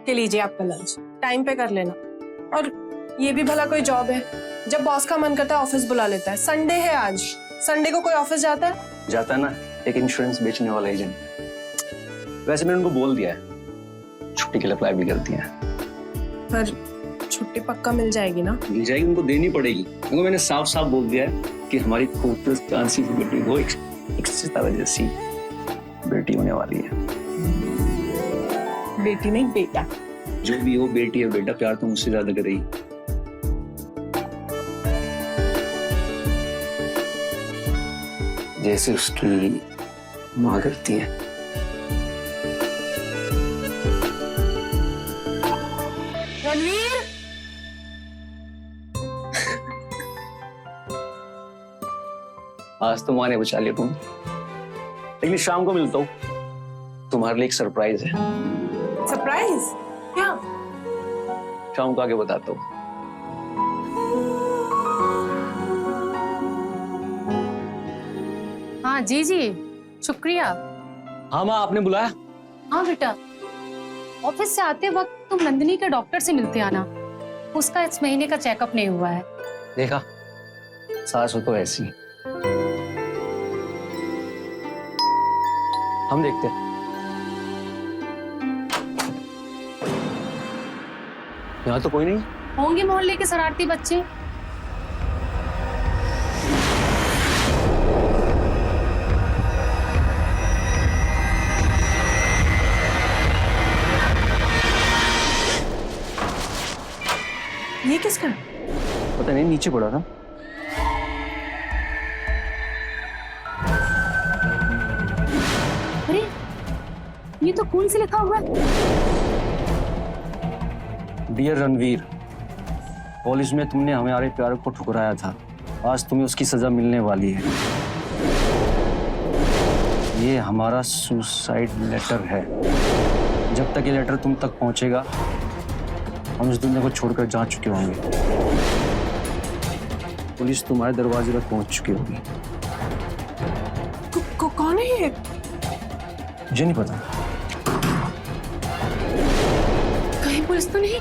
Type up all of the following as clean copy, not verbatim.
ये लीजिए आपका लंच, टाइम पे कर लेना। और ये भी भला कोई जॉब है? जब बॉस का मन करता है ऑफिस बुला लेता है। संडे है आज, संडे को कोई ऑफिस जाता है? जाता है ना, एक इंश्योरेंस बेचने वाला एजेंट। वैसे मैंने उनको बोल दिया है, छुट्टी के लिए अप्लाई भी कर दिया है। पर छुट्टी पक्का मिल जाएगी ना? मिल जाएगी, उनको देनी पड़ेगी। उनको मैंने साफ साफ बोल दिया है कि हमारी खूबसूरत कांसी की बेटी को एक सितारा जैसी बेटी होने वाली है। बेटी नहीं बेटा। जो भी हो, बेटी है बेटा, प्यार तो मुझसे ज्यादा करेगी। जैसे उसकी माँ करती है। रणवीर, आज तो माँ ने बचा लिया तुम, लेकिन शाम को मिलता हूँ, तुम्हारे लिए एक सरप्राइज है। सरप्राइज? क्या? शाम को आके बताता हूँ। हाँ जी जी, शुक्रिया। हाँ माँ, आपने बुलाया? हाँ बेटा, ऑफिस से आते वक्त तुम नंदिनी के डॉक्टर से मिलते आना, उसका इस महीने का चेकअप नहीं हुआ है। देखा, सास हो तो ऐसी। हम देखते हैं। यहाँ तो कोई नहीं। होंगे मोहल्ले के शरारती बच्चे। ये किसका? पता नहीं, नीचे पड़ा था। अरे, ये तो खून से लिखा हुआ है। डियर रणवीर, कॉलेज में तुमने हमारे प्यार को ठुकराया था, आज तुम्हें उसकी सजा मिलने वाली है। ये हमारा सुसाइड लेटर है। जब तक ये लेटर तुम तक पहुंचेगा, हम इस दुनिया को छोड़कर जा चुके होंगे। पुलिस तुम्हारे दरवाजे तक पहुंच चुकी होगी। कौन है ये? मुझे नहीं पता। कहीं पुलिस तो नहीं?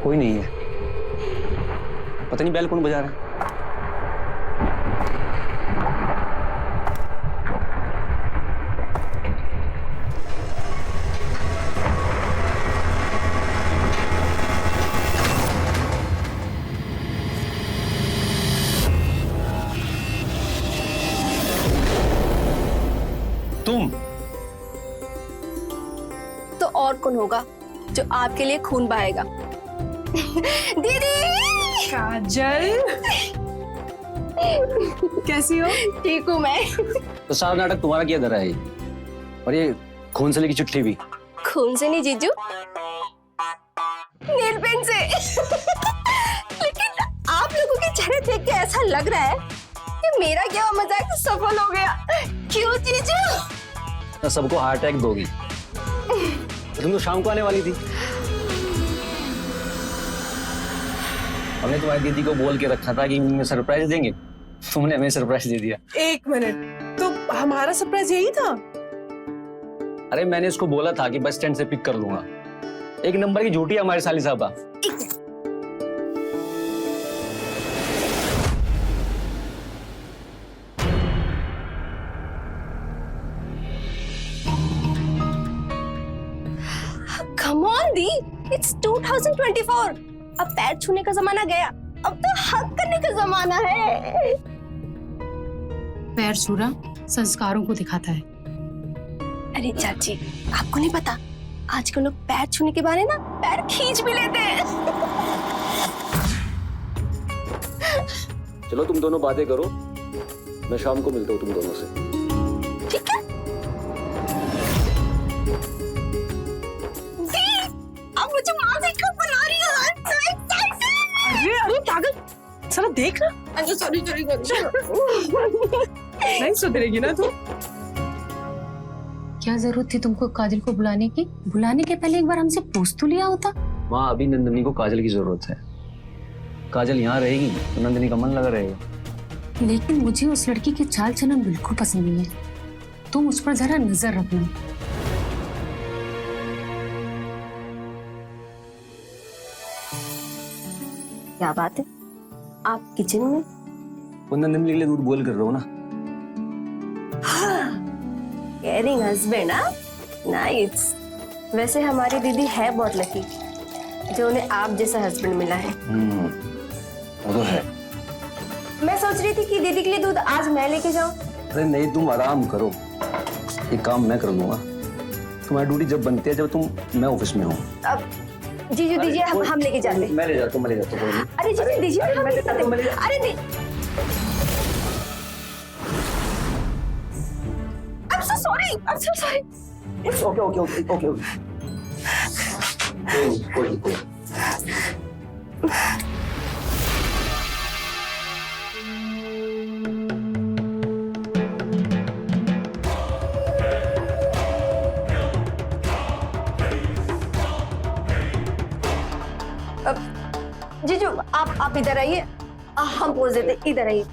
कोई नहीं है। पता नहीं बैल कौन बजा रहा है। तुम तो और कौन होगा जो आपके लिए खून बहाएगा? दीदी! काजल, कैसी हो? ठीक हूँ मैं। तो सारा नाटक तुम्हारा किया धरा है। और ये खून से लिखी चिट्ठी भी। खून से नहीं जीजू, नेल पेंट से। लेकिन आप लोगों के चेहरे देख के ऐसा लग रहा है कि मेरा क्या मजाक सफल हो गया। क्यों जीजू? तो सबको हार्ट अटैक दोगी। तो तुम तो शाम को आने वाली थी। हमने तुम्हारी दीदी को बोल के रखा था कि हमें सरप्राइज देंगे, तुमने हमें सरप्राइज दे दिया। एक मिनट, तो हमारा सरप्राइज यही था? अरे मैंने इसको बोला था कि बस स्टैंड से पिक कर लूंगा। एक नंबर की झूठी है हमारी साली साहबा। Come on the, it's 2024. अब पैर छूने का जमाना गया, अब तो हक करने का जमाना है। पैर छूना संस्कारों को दिखाता है। अरे चाची, आपको नहीं पता, आजकल लोग पैर छूने के बारे ना पैर खींच भी लेते हैं। चलो तुम दोनों बातें करो, मैं शाम को मिलता हूँ तुम दोनों से। ठीक है? दी, अब मुझे माँ से कब बुला रही हो? अरे अरे पागल, साला देख ना। अच्छा सॉरी सॉरी नहीं सुधरेगी ना तू। क्या जरूरत थी तुमको काजल को बुलाने की? बुलाने के पहले एक बार हमसे पूछ तो लिया होता। माँ, अभी नंदिनी को काजल की जरूरत है। काजल यहाँ रहेगी तो नंदिनी का मन लगा रहेगा। लेकिन मुझे उस लड़की की चाल चलन बिल्कुल पसंद नहीं है। तुम उस पर जरा नजर रखना। क्या बात है, आप किचन में? वो नंदिनी के लिए दूध बॉईल कर रहा हूँ ना। केयरिंग हस्बैंड, हाँ, नाइस। वैसे हमारी दीदी है बहुत लकी जो उन्हें आप जैसा हस्बैंड मिला है। वो तो है। मैं सोच रही थी कि दीदी के लिए दूध आज मैं लेके जाऊं। अरे नहीं, तुम आराम करो, ये काम मैं कर लूंगा। तुम्हारी ड्यूटी जब बनती है जब मैं ऑफिस में हूँ। अब जीजू दीजिए, हम लेके जाते हैं। मैं ले जाता हूँ। अरे जीजू दीजिए, हम लेके जाते हैं। अरे नहीं, I'm so sorry, I'm so sorry. Okay. कोई। जीजू आप इधर आइए, हम पोज देते, इधर आइए।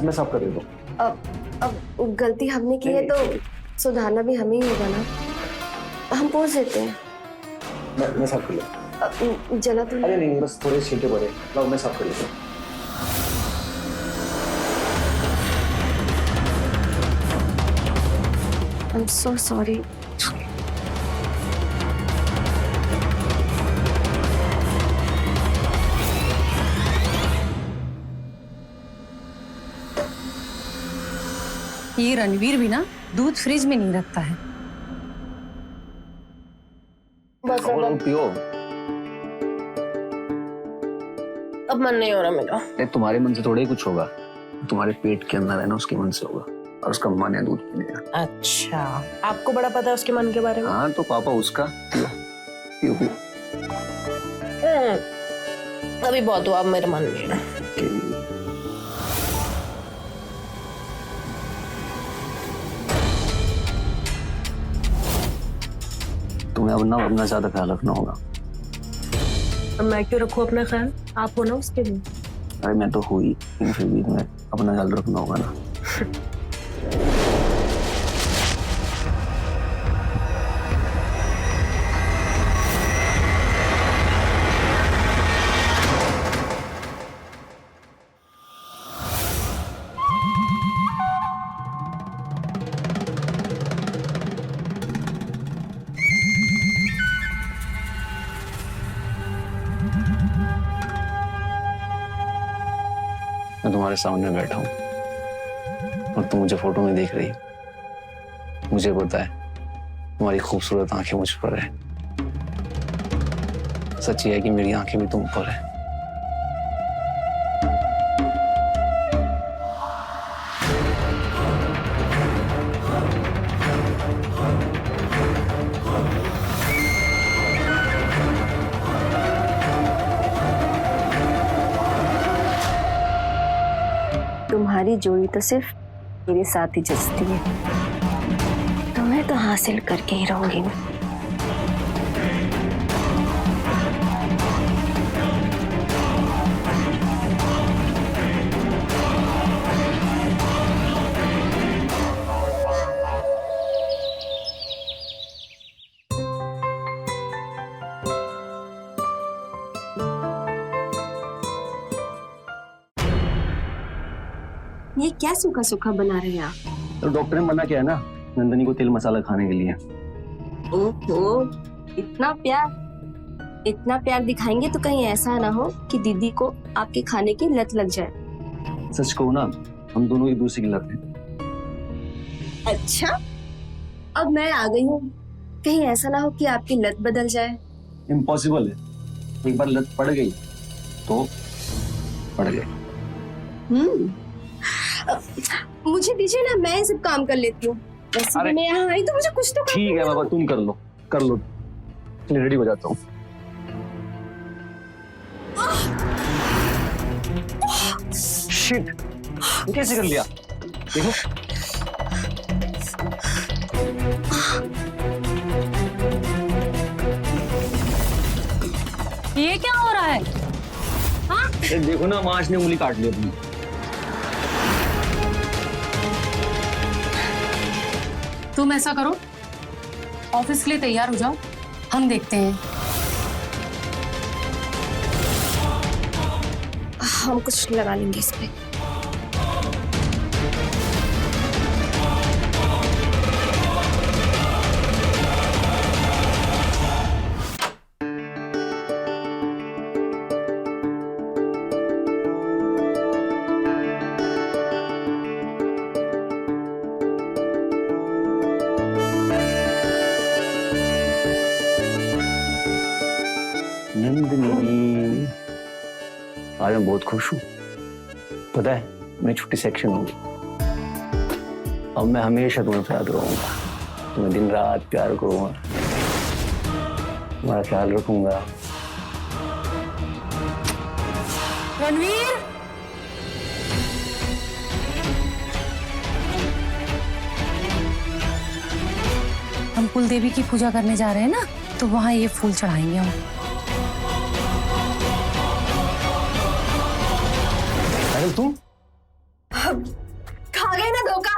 मैं साफ कर देता हूँ। अब गलती हमने की है तो सुधारना भी हमें ही होगा ना। हम पोज देते हैं। मैं साफ कर लेता जला तो अरे नहीं, बस थोड़े छींटे पड़े। लाओ मैं साफ कर लेता हूँ। I'm so sorry. ये रणवीर भी ना दूध फ्रिज में नहीं रखता है। बस और पियो। अब मन नहीं हो रहा मेरा। तुम्हारे मन से थोड़ा ही कुछ होगा, तुम्हारे पेट के अंदर है ना, उसके मन से होगा। और उसका मन है दूध पीने का। अच्छा, आपको बड़ा पता है उसके मन के बारे में? हाँ तो पापा उसका। पियो। अभी बहुत हुआ, अब मेरा मन नहीं है। तुम्हें अब ना अपना ज्यादा ख्याल रखना होगा। अब मैं क्यों रखूं अपना ख्याल? आप हो ना उसके लिए। अरे मैं तो हुई, लेकिन फिर भी तुम्हें अपना ख्याल रखना होगा ना। मैं तुम्हारे सामने बैठा हूँ और तुम मुझे फोटो में देख रही हो। मुझे पता है तुम्हारी खूबसूरत आंखें मुझ पर है। सच ये है कि मेरी आंखें भी तुम पर है। तुम्हारी जोड़ी तो सिर्फ मेरे साथ ही जचती है, तुम्हें तो हासिल करके ही रहूंगी मैं। ये क्या सूखा सूखा बना रहे हैं आप? तो डॉक्टर ने मना किया है ना नंदिनी को तेल मसाला खाने के लिए। ओहो, इतना प्यार दिखाएंगे तो कहीं ऐसा ना हो कि दीदी को आपके खाने की लत लग जाए। सच कहूँ ना, हम दोनों एक दूसरे की लत हैं। अच्छा, अब मैं आ गई हूँ, कहीं ऐसा ना हो कि आपकी लत बदल जाए। इम्पॉसिबल है, एक बार लत पड़ गई तो पड़ गई। मुझे दीजिए ना, मैं ये सब काम कर लेती हूँ। वैसे अरे। मैं यहाँ आई तो मुझे कुछ तो ठीक है बाबा, तुम कर लो, रेडी हो जाता हूँ। शिट, कैसे कर लिया? देखो ये क्या हो रहा है? हाँ, ये देखो ना, मांस ने उंगली काट ली अपनी। तुम ऐसा करो, ऑफिस के लिए तैयार हो जाओ, हम देखते हैं। हम कुछ लगा लेंगे इस पे। नंदिनी, आज मैं बहुत खुश हूँ। पता है, मेरी छुट्टी सेक्शन होगी। अब मैं हमेशा तुम्हें साथ रहूंगा, तुम्हें दिन रात प्यार करूंगा, तुम्हारा ख्याल रखूंगा। रणवीर, हम कुल देवी की पूजा करने जा रहे हैं ना, तो वहां ये फूल चढ़ाएंगे हम। अरे तुम खा गए ना धोखा।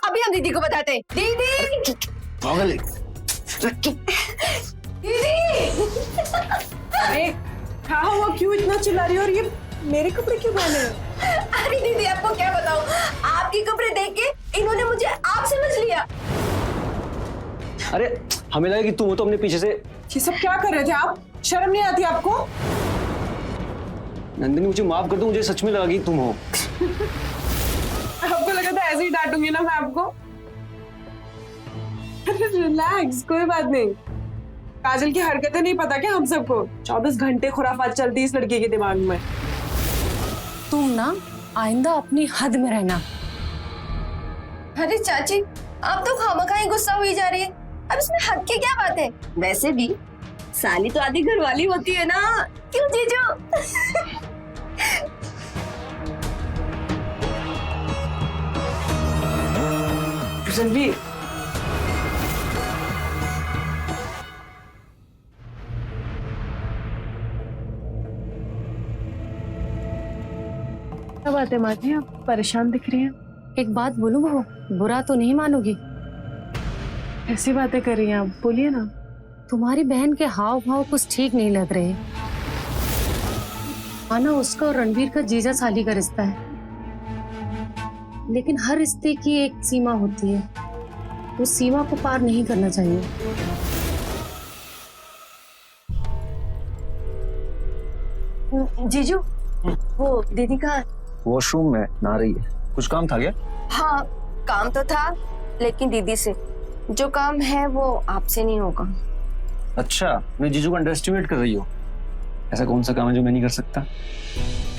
अभी हम दीदी को बताते हैं। दीदी, पागल है। दीदी। अरे क्या हुआ, क्यों इतना चिल्ला रही हो? और ये मेरे कपड़े क्यों पहने हैं? अरे दीदी, आपको क्या बताऊं, आपके कपड़े देख के इन्होंने मुझे आप समझ लिया। अरे हमें लगा कि तुम हो, तो हमने पीछे से। ये सब क्या कर रहे थे आप? शर्म नहीं आती आपको? नंदिनी मुझे माफ कर दो, मुझे सच में लगा कि तुम हो। आपको लगा था ऐसे ही डांटूंगी ना मैं आपको? अरे रिलैक्स, कोई बात नहीं। काजल की हरकतें नहीं पता क्या हम सबको? 24 घंटे खुराफात चलती है इस लड़के के दिमाग में। तुम ना आइंदा अपनी हद में रहना। अरे चाची, आप तो खामखा ही गुस्सा हुई जा रही है। अब इसमें हद की क्या बात है? वैसे भी साली तो आधी घरवाली होती है ना, क्यों जीजू? रणवीर, क्या बात है माँ जी, आप परेशान दिख रही हैं? एक बात बोलूं बहू, बुरा तो नहीं मानोगी? ऐसी बातें कर रही हैं आप, बोलिए ना। तुम्हारी बहन के हाव भाव कुछ ठीक नहीं लग रहे। माना उसका और रणवीर का जीजा साली का रिश्ता है, लेकिन हर रिश्ते की एक सीमा होती है, उस सीमा को पार नहीं करना चाहिए। जीजू, वो दीदी का। वॉशरूम में नहा रही है। कुछ काम था क्या? हाँ, काम तो था, लेकिन दीदी से। जो काम है वो आपसे नहीं होगा। अच्छा, मैं जीजू को अंडर एस्टिमेट कर रही हो? ऐसा कौन सा काम है जो मैं नहीं कर सकता?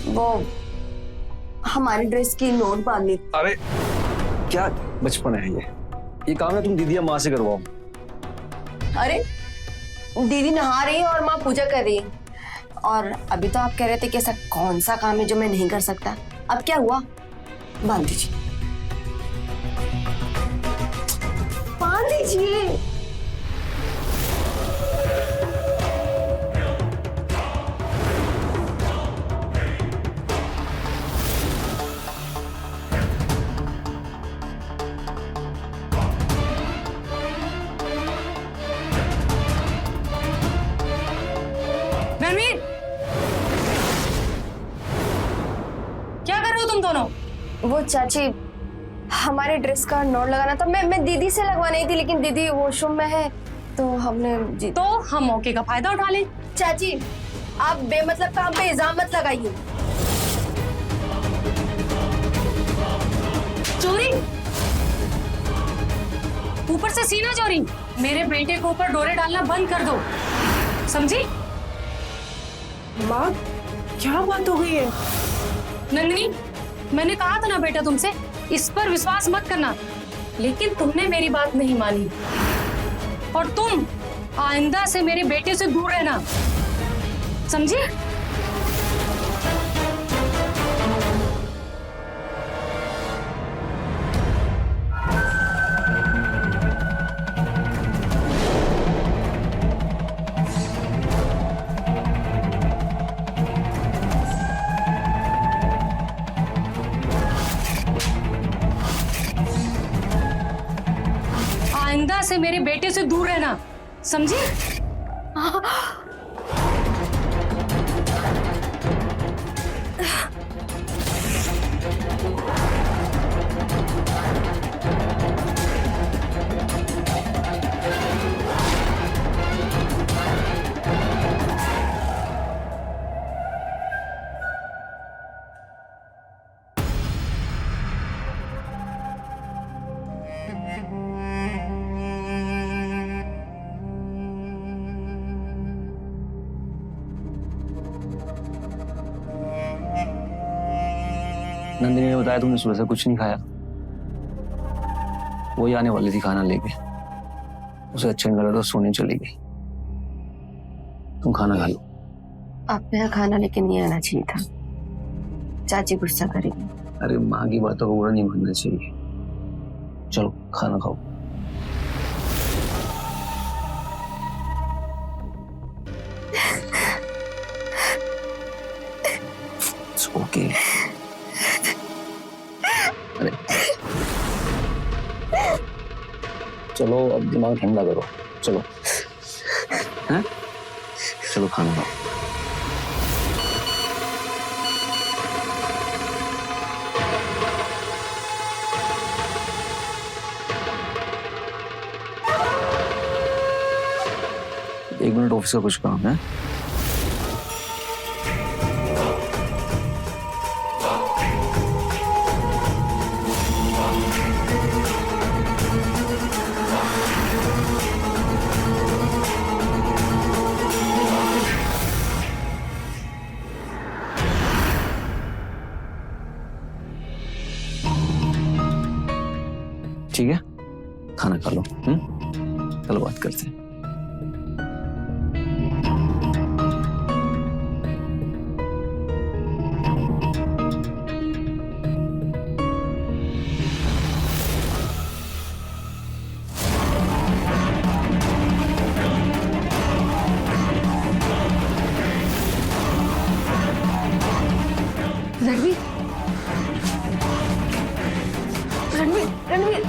वो हमारी ड्रेस की नोट बांधनी। अरे क्या बचपन है ये काम है तुम दीदी या माँ से करवाओ। अरे दीदी नहा रही है और माँ पूजा कर रही है, और अभी तो आप कह रहे थे कि ऐसा कौन सा काम है जो मैं नहीं कर सकता। अब क्या हुआ? बांध दीजिए, बांध दीजिए। रणवीर, क्या कर रहे हो तुम दोनों? वो चाची, हमारे ड्रेस का नोट लगाना था। मैं दीदी से लगवानी थी, लेकिन दीदी वॉशरूम में है, तो हमने तो हम मौके का फायदा उठा लें। चाची, आप बेमतलब काम पे इल्जाम मत लगाइए। चोरी, ऊपर से सीना चोरी। मेरे बेटे को ऊपर डोरे डालना बंद कर दो, समझी? माँ, क्या बात हो गई है? नंदिनी, मैंने कहा था ना बेटा तुमसे, इस पर विश्वास मत करना। लेकिन तुमने मेरी बात नहीं मानी और तुम आइंदा से मेरे बेटे से दूर रहना, समझे? आइंदा से मेरे बेटे से दूर रहना, समझे? नंदिनी ने बताया तुमने सुबह से कुछ नहीं खाया। वही आने वाली थी खाना लेके, उसे अच्छा नहीं लगा तो सोने चली गई। तुम खाना खा लो। आप मेरा खाना लेके नहीं आना चाहिए था, चाची गुस्सा करेगी। अरे माँ की बातों को बुरा नहीं मानना चाहिए। चलो खाना खाओ। It's okay. अरे चलो अब दिमाग ठंडा करो, चलो हैं? चलो खाना खाओ। एक मिनट, ऑफिस का कुछ काम है। ठीक है, खाना खा लो। चलो बात करते हैं। रणवीर, रणवीर, रणवीर।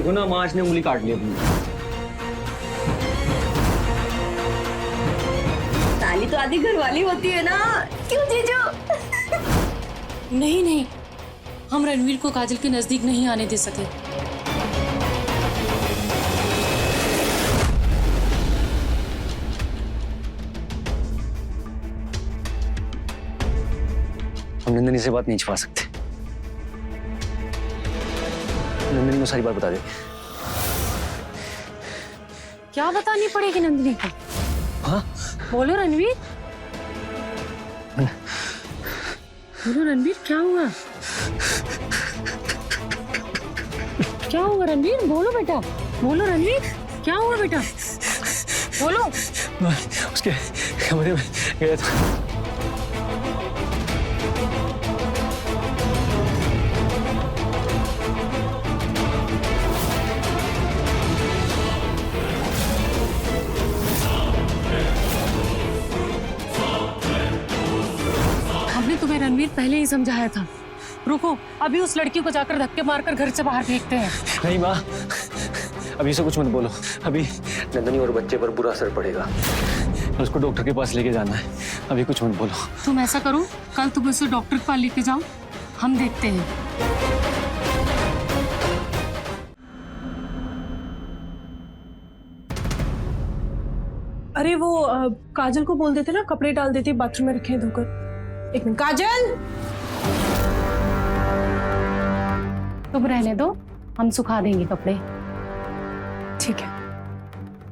देखो ना, मार्च ने उंगली काट ली अपनी। ताली तो आधी घर वाली होती है ना, क्यों जीजू? नहीं नहीं, हम रणवीर को काजल के नजदीक नहीं आने दे सके। हम नंदिनी से बात नहीं छिपा सकते। नंदिनी को सारी बात बता दे। क्या बतानी पड़ेगी नंदिनी को? हाँ? बोलो रणवीर, बोलो रणवीर, क्या हुआ? क्या हुआ रणवीर? बोलो बेटा, बोलो रणवीर, क्या हुआ बेटा? बोलो। उसके कमरे में गया था। हमने तुम्हें रणवीर पहले ही समझाया था। रुको, अभी उस लड़की को जाकर धक्के मारकर घर से बाहर फेंकते हैं। नहीं माँ, अभी से कुछ मत बोलो। अभी नंदिनी और बच्चे पर बुरा असर पड़ेगा। उसको डॉक्टर के पास लेके जाना है। अभी कुछ मत बोलो। तुम ऐसा करो, कल तुम उसे डॉक्टर के पास लेके जाओ, हम देखते हैं। अरे वो काजल को बोल देते ना, कपड़े डाल देती, बाथरूम में रखे हैं धोकर। एक मिनट काजल, तुम रहने दो, हम सुखा देंगे कपड़े। ठीक है,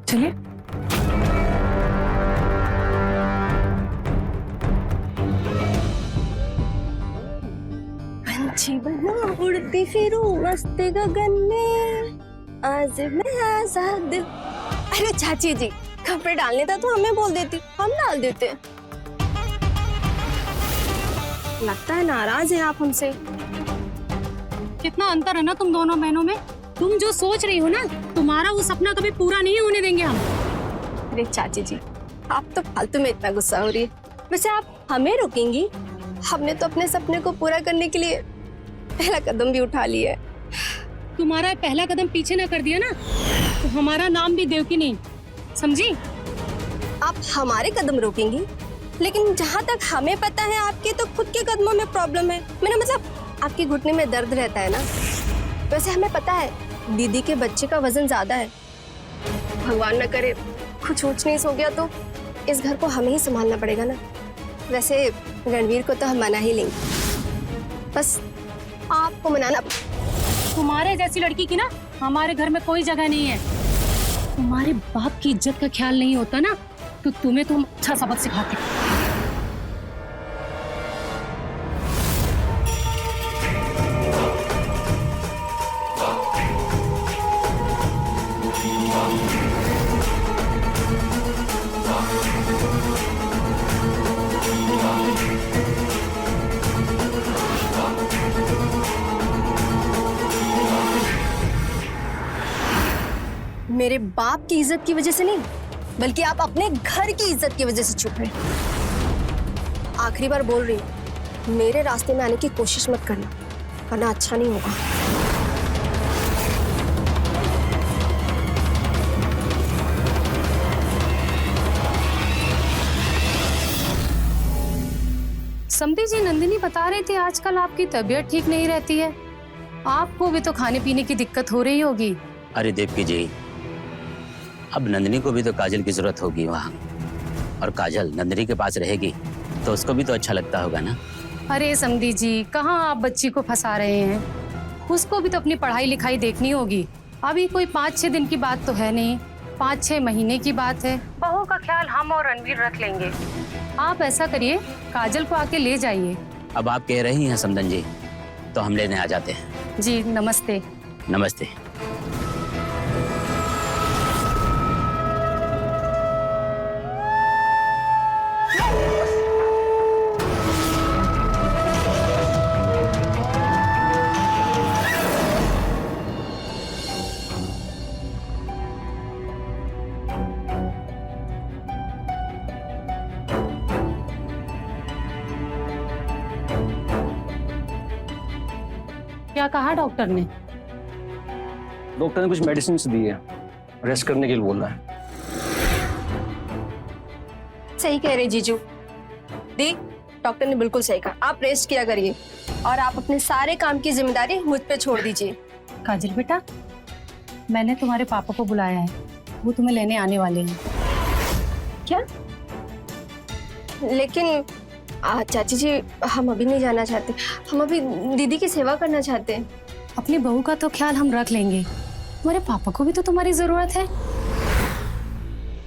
चलिए। पंछी बना उड़ती फिरूं मस्त गगन में, आज मैं आजाद। अरे चाची जी, कपड़े डालने था तो हमें बोल देती, हम डाल देते। लगता है नाराज हैं आप हमसे। कितना अंतर है ना तुम दोनों बहनों में। तुम जो सोच रही हो ना, तुम्हारा वो सपना कभी पूरा नहीं होने देंगे हम। अरे चाची जी, आप तो फालतू में इतना गुस्सा हो रही है। वैसे आप हमें रोकेंगी? हमने तो अपने सपने को पूरा करने के लिए पहला कदम भी उठा लिया है। तुम्हारा पहला कदम पीछे ना कर दिया ना, तो हमारा नाम भी देवकी नहीं, समझी? आप हमारे कदम रोकेंगी, लेकिन जहाँ तक हमें पता है आपके तो खुद के कदमों में प्रॉब्लम है। मेरा मतलब आपके घुटने में दर्द रहता है ना। वैसे हमें पता है दीदी के बच्चे का वजन ज्यादा है। भगवान न करे कुछ ऊंच नीच हो गया तो इस घर को हमें ही संभालना पड़ेगा ना। वैसे रणवीर को तो हम मना ही लेंगे, बस आपको मनाना। तुम्हारे जैसी लड़की की ना हमारे घर में कोई जगह नहीं है। तुम्हारे बाप की इज्जत का ख्याल नहीं होता ना, तो तुम्हें तो हम अच्छा सबक सिखाते। मेरे बाप की इज्जत की वजह से नहीं, बल्कि आप अपने घर की इज्जत की वजह से चुप रहे। आखिरी बार बोल रही हूँ, मेरे रास्ते में आने की कोशिश मत करना, वरना अच्छा नहीं होगा। समधी जी, नंदिनी बता रही थी आजकल आपकी तबीयत ठीक नहीं रहती है। आपको भी तो खाने पीने की दिक्कत हो रही होगी। अरे देवकी जी, अब नंदिनी को भी तो काजल की जरूरत होगी वहाँ, और काजल नंदिनी के पास रहेगी तो उसको भी तो अच्छा लगता होगा ना। अरे समधी जी, कहाँ आप बच्ची को फंसा रहे हैं? उसको भी तो अपनी पढ़ाई लिखाई देखनी होगी। अभी कोई 5-6 दिन की बात तो है नहीं, 5-6 महीने की बात है। बहू का ख्याल हम और रणवीर रख लेंगे। आप ऐसा करिए, काजल को आके ले जाइए। अब आप कह रही हैं समधन जी, तो हम लेने आ जाते हैं। जी नमस्ते। नमस्ते। क्या कहा डॉक्टर ने? डॉक्टर ने कुछ मेडिसिन दी है, रेस्ट करने के लिए बोला है। सही कह रहे जीजू दी, डॉक्टर ने बिल्कुल सही कहा, आप रेस्ट किया करिए और आप अपने सारे काम की जिम्मेदारी मुझ पे छोड़ दीजिए। काजल बेटा, मैंने तुम्हारे पापा को बुलाया है, वो तुम्हें लेने आने वाले हैं। क्या? लेकिन चाची जी, हम अभी नहीं जाना चाहते, हम अभी दीदी की सेवा करना चाहते हैं। अपनी बहू का तो ख्याल हम रख लेंगे, तुम्हारे पापा को भी तो तुम्हारी जरूरत है,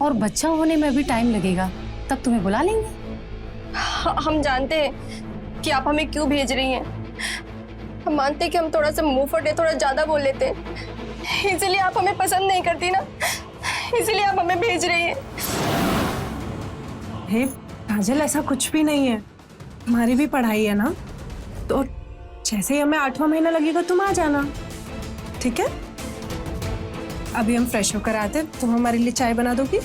और बच्चा होने में भी टाइम लगेगा, तब तुम्हें बुला लेंगे। हम जानते हैं कि आप हमें क्यों भेज रही हैं। हम मानते हैं कि हम थोड़ा सा मुंह फटे, थोड़ा ज्यादा बोल लेते हैं, इसलिए आप हमें पसंद नहीं करती ना, इसलिए आप हमें भेज रही हैं। हे काजल, ऐसा कुछ भी नहीं है, हमारी भी पढ़ाई है ना, तो जैसे ही हमें 8वां महीना लगेगा तुम आ जाना, ठीक है? अभी हम फ्रेश होकर आते, तुम हमारे लिए चाय बना दोगी?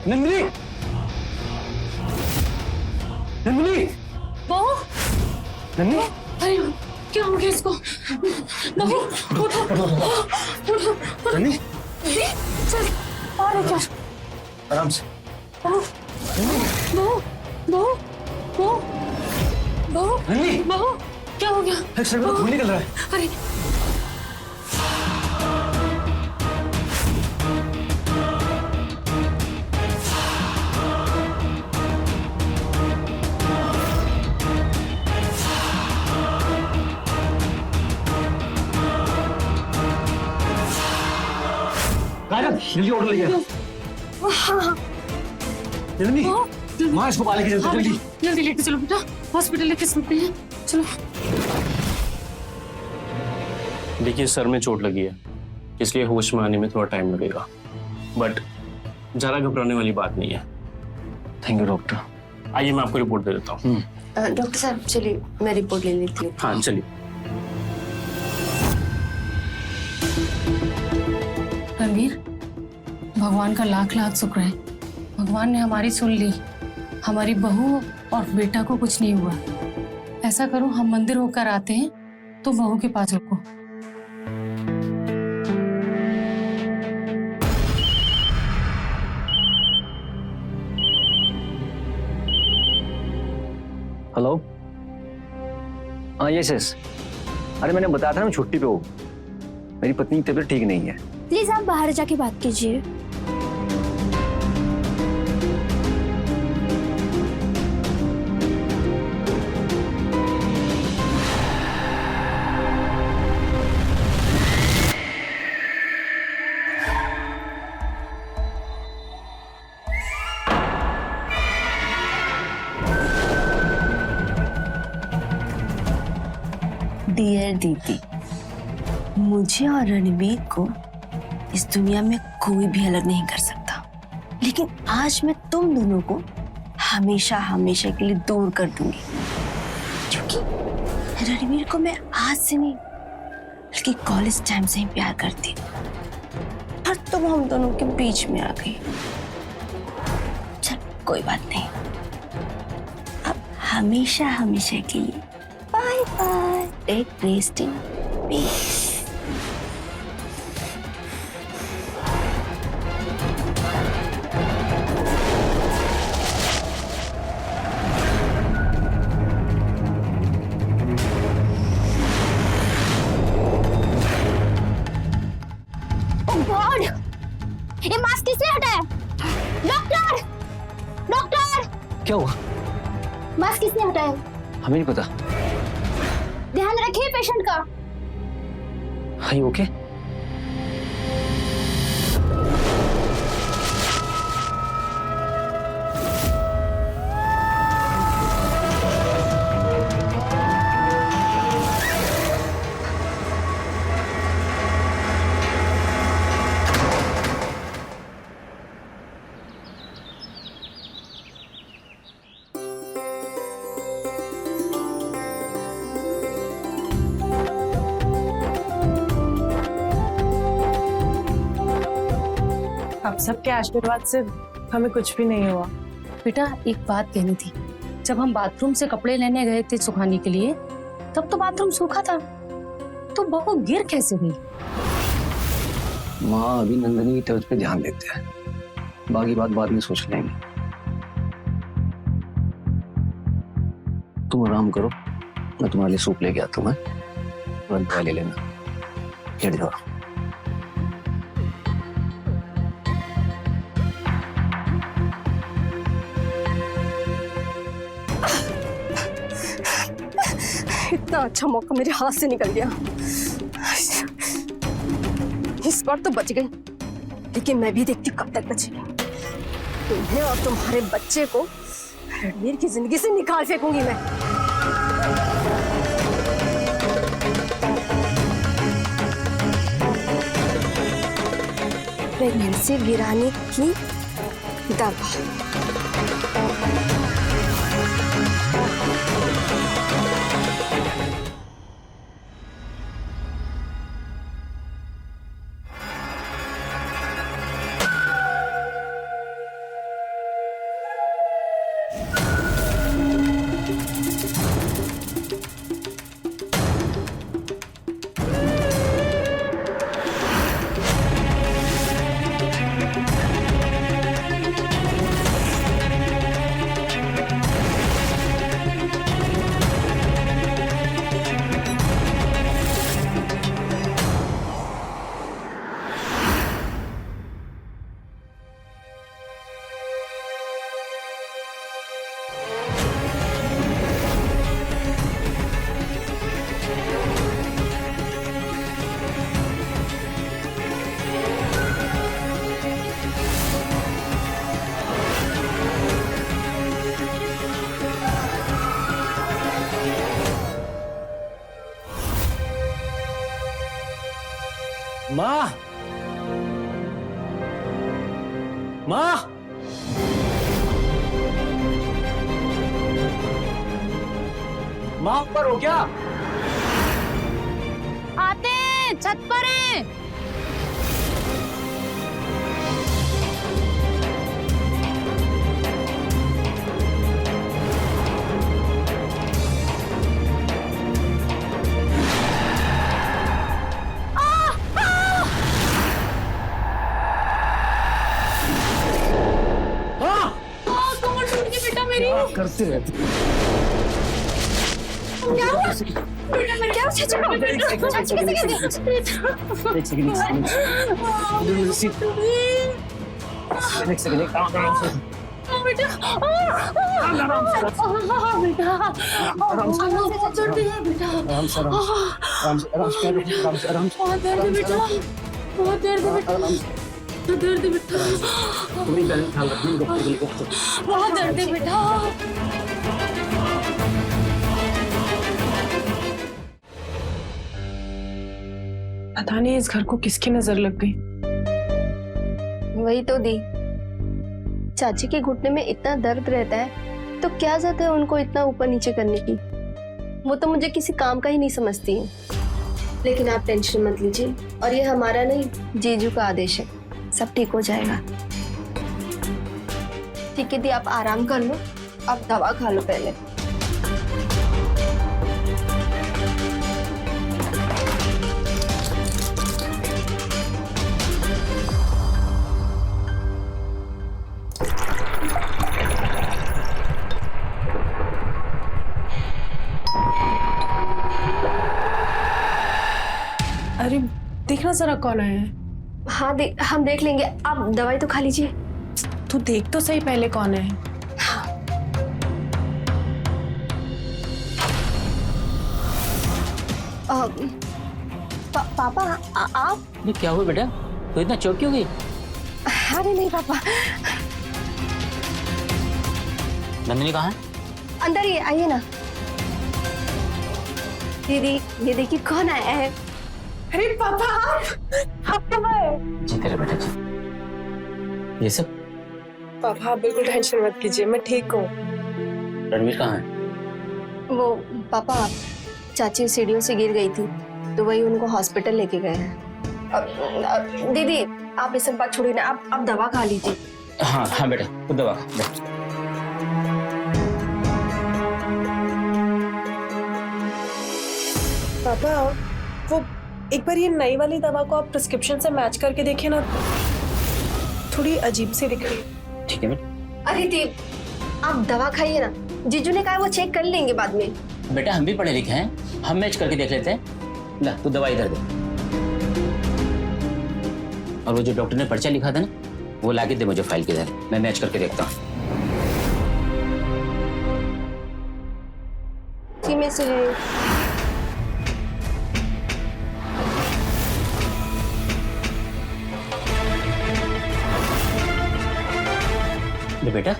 नंदिनी, नंदिनी, बहू, नंदिनी, अरे क्या हो गया इसको? बहू, उठो, नंदिनी, चल, और क्या? आराम से। बहू, बहू, बहू, बहू, बहू, नंदिनी, बहू, क्या हो गया? एक सर में खून निकल रहा है। अरे जल्दी ऑर्डर लेके नंदिनी, वहाँ इसको पाले की जल्दी जल्दी लेके चलो बेटा, हॉस्पिटल लेके चलते हैं, चलो। देखिए, सर में चोट लगी है, इसलिए होश में आने में थोड़ा टाइम लगेगा, बट ज़्यादा घबराने वाली बात नहीं है। Thank you doctor. आइए, मैं आपको रिपोर्ट दे देता हूँ। डॉक्टर साहब चलिए, मैं रिपोर्ट ले लेती हूँ। हाँ चलिए। रणवीर, भगवान का लाख लाख शुक्र है, भगवान ने हमारी सुन ली, हमारी बहू और बेटा को कुछ नहीं हुआ। ऐसा करो, हम मंदिर होकर आते हैं, तो बहू के पास रुको। हेलो, हाँ यस यस, अरे मैंने बताया था ना, मैं छुट्टी पे हूँ, मेरी पत्नी की तबीयत ठीक नहीं है। प्लीज आप बाहर जाके बात कीजिए। डियर दीदी, मुझे और रणवीर को इस दुनिया में कोई भी अलग नहीं कर सकता, लेकिन आज मैं तुम दोनों को हमेशा हमेशा के लिए दूर कर दूंगी, क्योंकि रणवीर को मैं आज से नहीं बल्कि कॉलेज टाइम से ही प्यार करती हूँ, और तुम हम दोनों के बीच में आ गई। चल कोई बात नहीं, अब हमेशा हमेशा के लिए bye bye, take rest in peace. ये मास्क किसने हटाया? डॉक्टर! डॉक्टर! क्या हुआ? मास्क किसने हटाया? हमें नहीं पता। ध्यान रखिए पेशेंट का। हाँ ओके। आप सबके आशीर्वाद से हमें कुछ भी नहीं हुआ। बेटा एक बात कहनी थी, जब हम बाथरूम से कपड़े लेने गए थे सुखाने के लिए, तब तो बाथरूम सूखा था, तो बहू गिर कैसे गई? माँ अभी नंदिनी की तबीयत पे ध्यान देते हैं, बाकी बात बाद में सोच लेंगे। तुम आराम करो, मैं तुम्हारे लिए सूप लेके आता हूँ। दवा ले लेना, लेट जाओ। इतना अच्छा मौका मेरे हाथ से निकल गया। इस बार तो बच गई, लेकिन मैं भी देखती कब तक बचेगी। तुम्हें और तुम्हारे बच्चे को रणवीर की जिंदगी से निकाल फेंकूंगी मैं। प्रेगनेंसी गिराने की दवा। माँ, माँ, माँ ऊपर हो क्या? आते हैं, छत पर हैं। करते रहते क्या हुआ? क्या हुआ चाची को? चाची कैसे गिर गई? एक सेकंड आराम से। बेटा बहुत दर्द है बेटा, बहुत दर्द है बेटा, दर्द है बेटा, बहुत दर्द है बेटा। पता नहीं इस घर को किसकी नजर लग गई। वही तो दी, चाची के घुटने में इतना दर्द रहता है तो क्या जरूरत है उनको इतना ऊपर नीचे करने की। वो तो मुझे किसी काम का ही नहीं समझती है। लेकिन आप टेंशन मत लीजिए, और ये हमारा नहीं जीजू का आदेश है, सब ठीक हो जाएगा। ठीक है दी, आप आराम कर लो, आप दवा खा लो पहले। अरे देखना जरा कौन आया है। हाँ हम देख लेंगे, आप दवाई तो खा लीजिए। तू देख तो सही पहले कौन है। पापा आप? ये क्या हुआ बेटा, तो इतना चौंक क्यों गई? अरे नहीं पापा। नंदिनी कहाँ है? अंदर ही आइए ना। दीदी ये देखिए कौन आया है। अरे पापा आप कब आए? जी तेरे बेटा जी। ये सब? पापा आप बिल्कुल टेंशन मत कीजिए, मैं ठीक हूँ। रणवीर कहाँ है? वो पापा चाची सीढ़ियों से गिर गई थी तो वही उनको हॉस्पिटल लेके गए हैं। दीदी आप ये सब बात छोड़िए ना, आप दवा खा लीजिए। हाँ हाँ बेटा, तू दवा खा, बैठ। पापा वो एक बार ये नई वाली दवा को आप प्रिस्क्रिप्शन से मैच करके देखिए ना, थोड़ी अजीब सी दिख रही है। ठीक है बेटा। अरे दीदी आप दवा खाइए ना, जीजू ने कहा वो चेक कर लेंगे बाद में। बेटा हम भी पढ़े लिखे हैं, हम मैच करके देख लेते हैं। ला तू दवा इधर दे, और वो जो डॉक्टर ने पर्चा लिखा था ना, वो लाके दे मुझे फाइल के इधर, मैं मैच करके देखता हूँ। जी मैं से ले बेटा,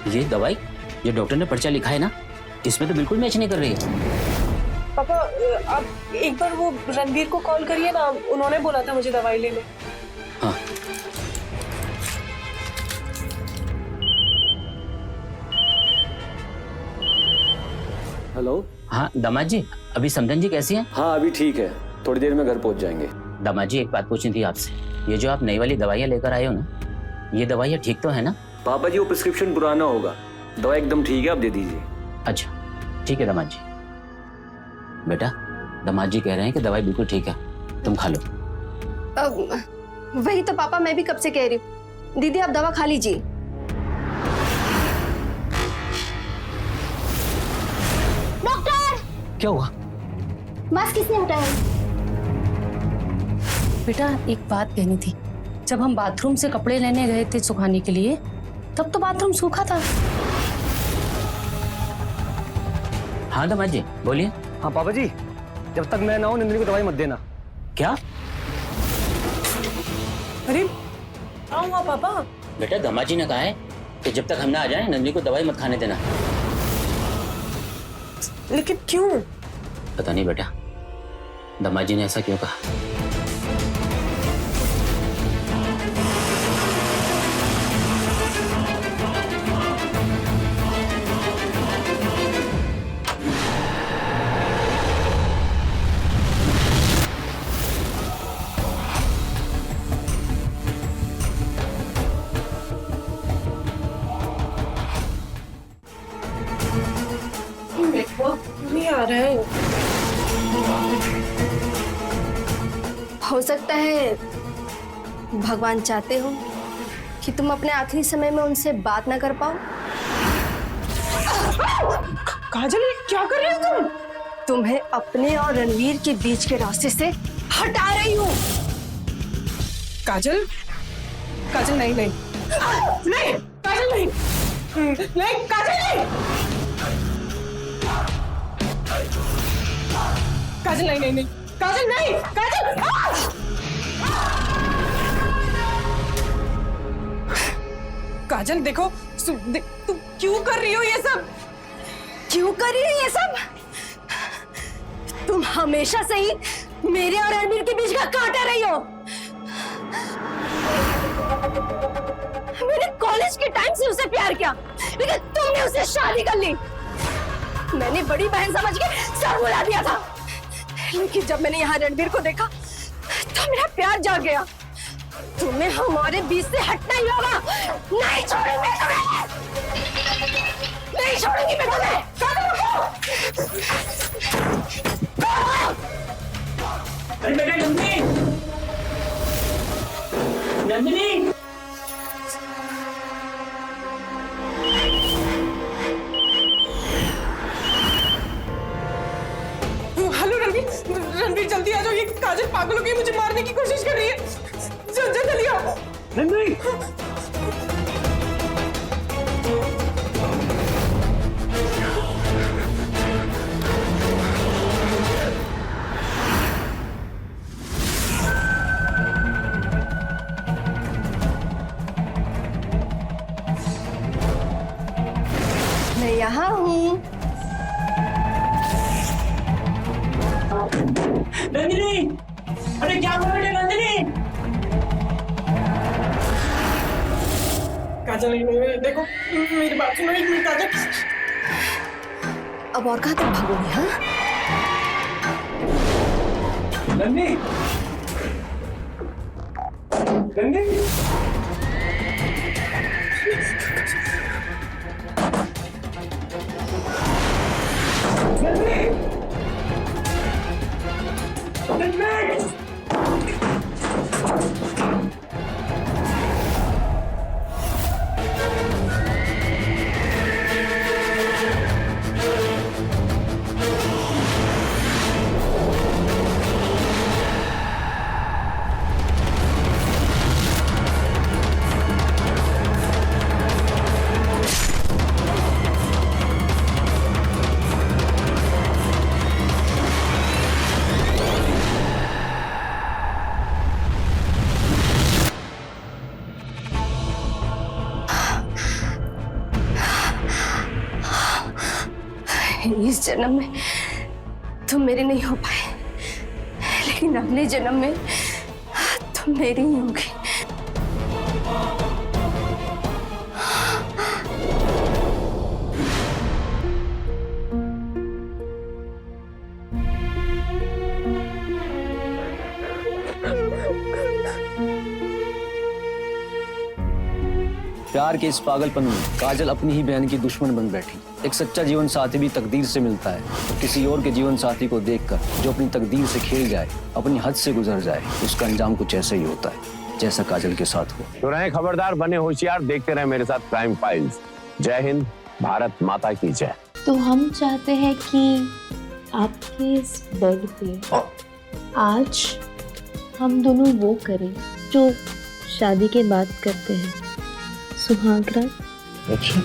ये दवाई जो डॉक्टर ने पर्चा लिखा है ना, इसमें तो बिल्कुल मैच नहीं कर रही है। पापा आप एक बार वो रणवीर को कॉल करिए ना, उन्होंने बोला था मुझे दवाई लेने। हाँ हेलो। हाँ दामाद जी, अभी समधन जी कैसी हैं? हाँ अभी ठीक है, थोड़ी देर में घर पहुंच जाएंगे। दामाद जी एक बात पूछनी थी आपसे, ये जो आप नई वाली दवाइयाँ लेकर आए हो ना, ये दवाइयाँ ठीक तो है ना? पापा जी वो प्रिस्क्रिप्शन पुराना होगा, दवा एकदम ठीक है, आप दे दीजिए। अच्छा ठीक है दामाद जी। बेटा दामाद जी कह रहे हैं कि दवाई बिल्कुल ठीक है, तुम खा लो। वही तो पापा मैं भी कब से कह रही हूँ, दीदी आप दवा खा लीजिए। डॉक्टर क्या हुआ? मास्क किसने हटाया? बेटा एक बात कहनी थी, जब हम बाथरूम से कपड़े लेने गए थे सुखाने के लिए, तब तो बाथरूम सूखा था। हाँ दामाद जी बोलिए। हाँ पापा जी, जब तक मैं ना हूं नंदिनी को दवाई मत देना। क्या? अरे क्या हुआ पापा? बेटा दामाद जी ने कहा है कि जब तक हम ना आ जाए नंदिनी को दवाई मत खाने देना। लेकिन क्यों? पता नहीं बेटा, दामाद जी ने ऐसा क्यों कहा। नहीं आ रहा है। हो सकता है भगवान चाहते हो कि तुम अपने आखिरी समय में उनसे बात ना कर पाओ। काजल ये क्या कर रही हो तुम? तुम्हें अपने और रणवीर के बीच के रास्ते से हटा रही हूँ। काजल काजल नहीं नहीं नहीं काजल नहीं नहीं काजल नहीं काजल नहीं नहीं नहीं काजल नहीं काजल काजल देखो तुम क्यों कर रही हो ये सब? क्यों कर रही है ये सब? तुम हमेशा से ही मेरे और रणवीर के बीच का कांटा रही हो। मैंने कॉलेज के टाइम से उसे प्यार किया, लेकिन तुमने उसे शादी कर ली। मैंने बड़ी बहन समझ के सर बुला दिया था, लेकिन जब मैंने यहाँ रणवीर को देखा तो मेरा प्यार जाग गया। तुम्हें हमारे बीच से हटना ही होगा। नहीं छोड़ूंगी तुम्हें, नहीं छोड़ूंगी मैं तुम्हें। बेटा नंदिनी, नंदिनी। हेलो रणवीर, रणवीर जल्दी आ जाओ, ये काजल पागल हो गई, मुझे मारने की कोशिश कर रही है। जल्दी आओ। नंदिनी मैं यहाँ हूँ। नंदिनी, अरे क्या हुआ बेटा नंदिनी? काजल नहीं देखो मेरी बात सुनो एक मिनट काजल। अब और कहाँ तक भागोगी? हाँ नंदिनी इस जन्म में तुम मेरे नहीं हो पाए, लेकिन अगले जन्म में तुम मेरी ही होगी। प्यार के इस पागलपन में काजल अपनी ही बहन की दुश्मन बन बैठी। एक सच्चा जीवन साथी भी तकदीर से मिलता है, और किसी और के जीवन साथी को देखकर जो अपनी तकदीर से खेल जाए, अपनी हद से गुजर जाए, उसका अंजाम कुछ ऐसा ही होता है जैसा काजल के साथ हुआ। तो रहे खबरदार, बने होशियार, देखते रहे मेरे साथ क्राइम फाइल्स। जय हिंद, भारत माता की जय। तो हम चाहते हैं कि आपके इस बेड पे आज हम दोनों वो करें जो शादी के बाद करते हैं, सुहाग रात। अच्छा,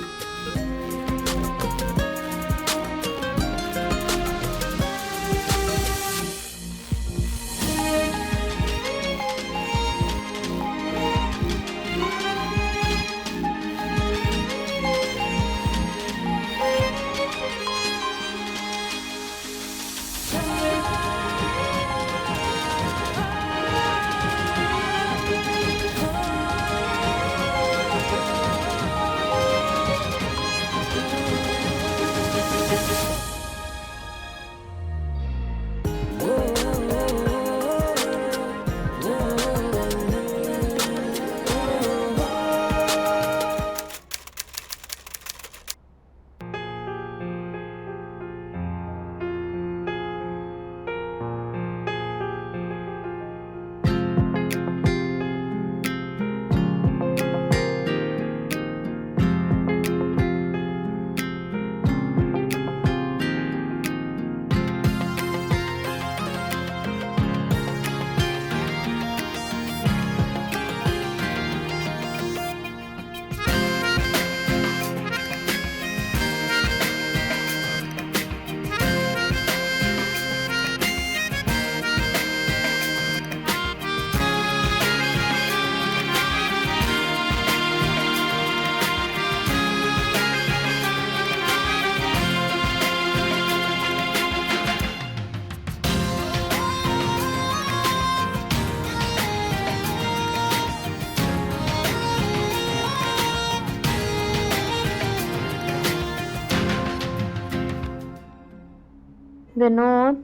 विनोद,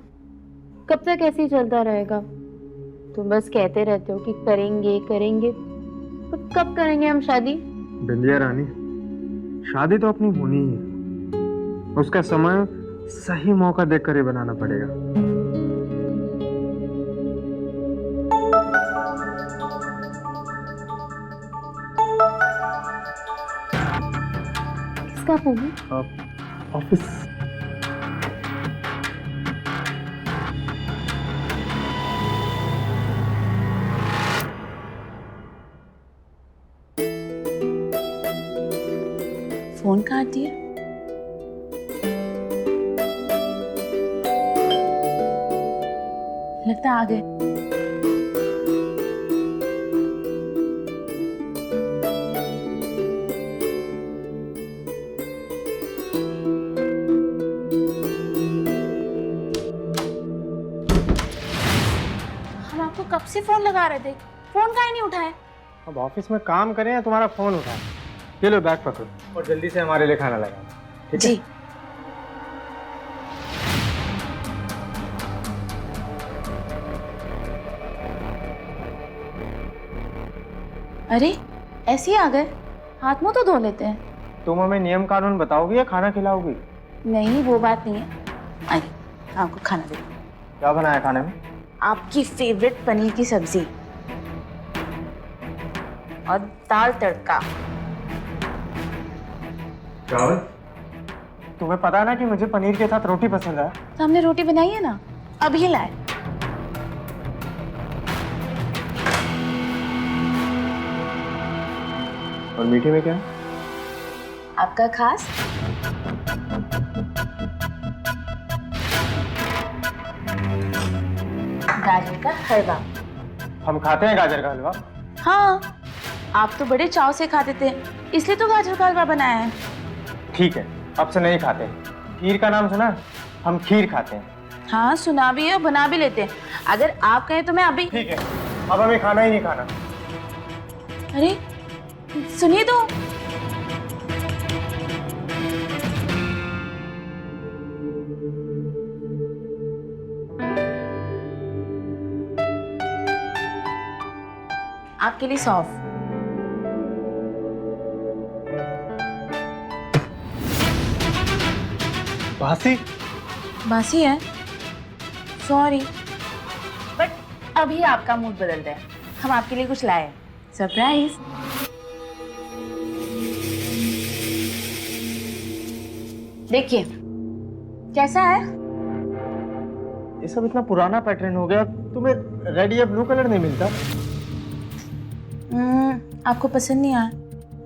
कब तक ऐसे ही चलता रहेगा? तुम बस कहते रहते हो कि करेंगे करेंगे, तो कब करेंगे हम शादी? बिंदिया रानी, शादी तो अपनी होनी ही है, उसका समय सही मौका देखकर ही बनाना पड़ेगा। किसका फोन है? ऑफिस। फोन काट दिया। लगता है आ गए। हम आपको कब से फोन लगा रहे थे, फोन काहे नहीं उठाए? अब ऑफिस में काम करें या तुम्हारा फोन उठाए? ये लो बैग पकड़ो और जल्दी से हमारे लिए खाना लगाओ, ठीक है? जी। अरे ऐसे ही आ गए, हाथ मुंह तो धो लेते हैं। तुम हमें नियम कानून बताओगी या खाना खिलाओगी? नहीं वो बात नहीं है। आइए आपको खाना दे। क्या बनाया खाने में? आपकी फेवरेट पनीर की सब्जी और दाल तड़का। चावल? तुम्हें पता है ना कि मुझे पनीर के साथ रोटी पसंद है। तो हमने रोटी बनाई है ना, अभी लाए। और मीठे में क्या है? आपका खास गाजर का हलवा। हम खाते हैं गाजर का हलवा। हाँ आप तो बड़े चाव से खाते थे, इसलिए तो गाजर का हलवा बनाया है। ठीक है, अब से नहीं खाते। खीर का नाम सुना? हम खीर खाते हैं। हाँ सुना भी है और बना भी लेते हैं। अगर आप कहें तो मैं अभी। ठीक है, अब हमें खाना ही नहीं खाना। अरे सुनिए तो। आपके लिए सौंफ। बासी? बासी है, सॉरी, बट अभी आपका मूड बदल गया। हम आपके लिए कुछ लाए, सरप्राइज। देखिए कैसा है। ये सब इतना पुराना पैटर्न हो गया, तुम्हें रेड या ब्लू कलर नहीं मिलता? आपको पसंद नहीं आया,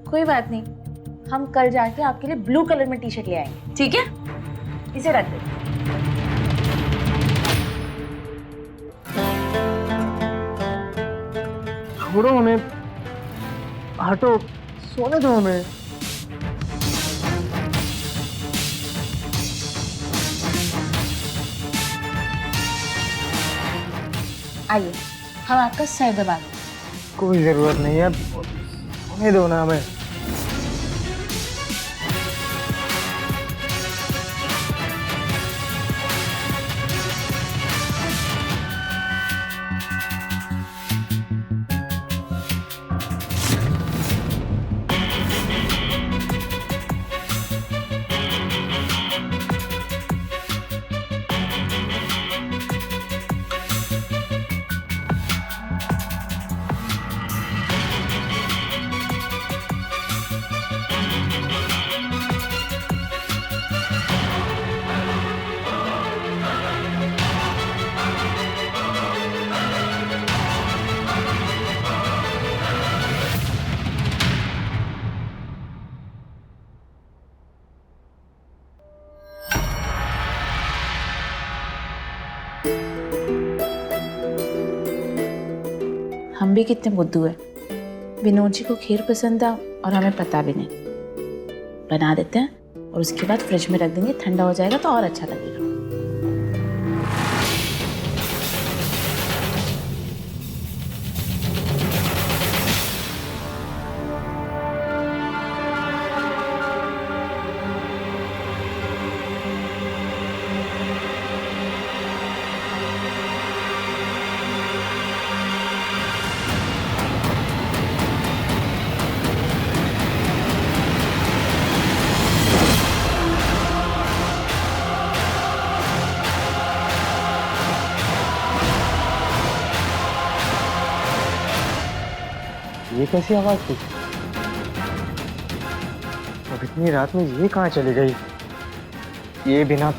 कोई बात नहीं, हम कल जाके आपके लिए ब्लू कलर में टी शर्ट ले आएंगे, ठीक है? इसे रख दे। छोड़ो हमें, हटो, सोने दो हमें। आइए हम आपका सर दबा दें। कोई जरूरत नहीं है, सोने दो ना हमें। हम भी कितने बुद्धू हैं। विनोद जी को खीर पसंद था और हमें पता भी नहीं। बना देते हैं और उसके बाद फ्रिज में रख देंगे, ठंडा हो जाएगा तो और अच्छा लगेगा। ये कैसी आवाज थी? अब इतनी रात में ये कहाँ चली गई? ये बिना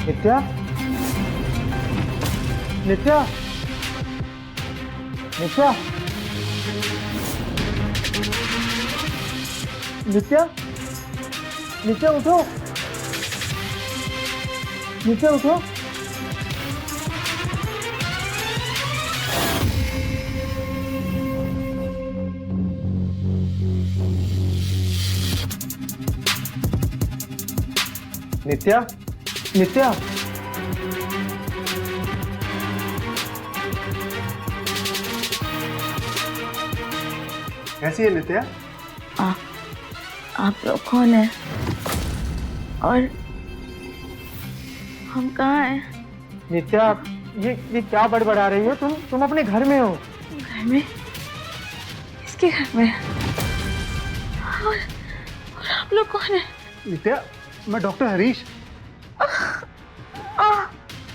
नित्या? नित्या? नित्या? नित्या? नित्या उठो! नित्या उठो! नित्या? नित्या, कैसी है नित्या? आप लोग कौन है और हम कहाँ हैं? नित्या, ये क्या बड़बड़ा रही हो? तुम अपने घर में हो। घर में? इसके घर में? और आप लोग कौन है? नित्या, मैं डॉक्टर हरीश।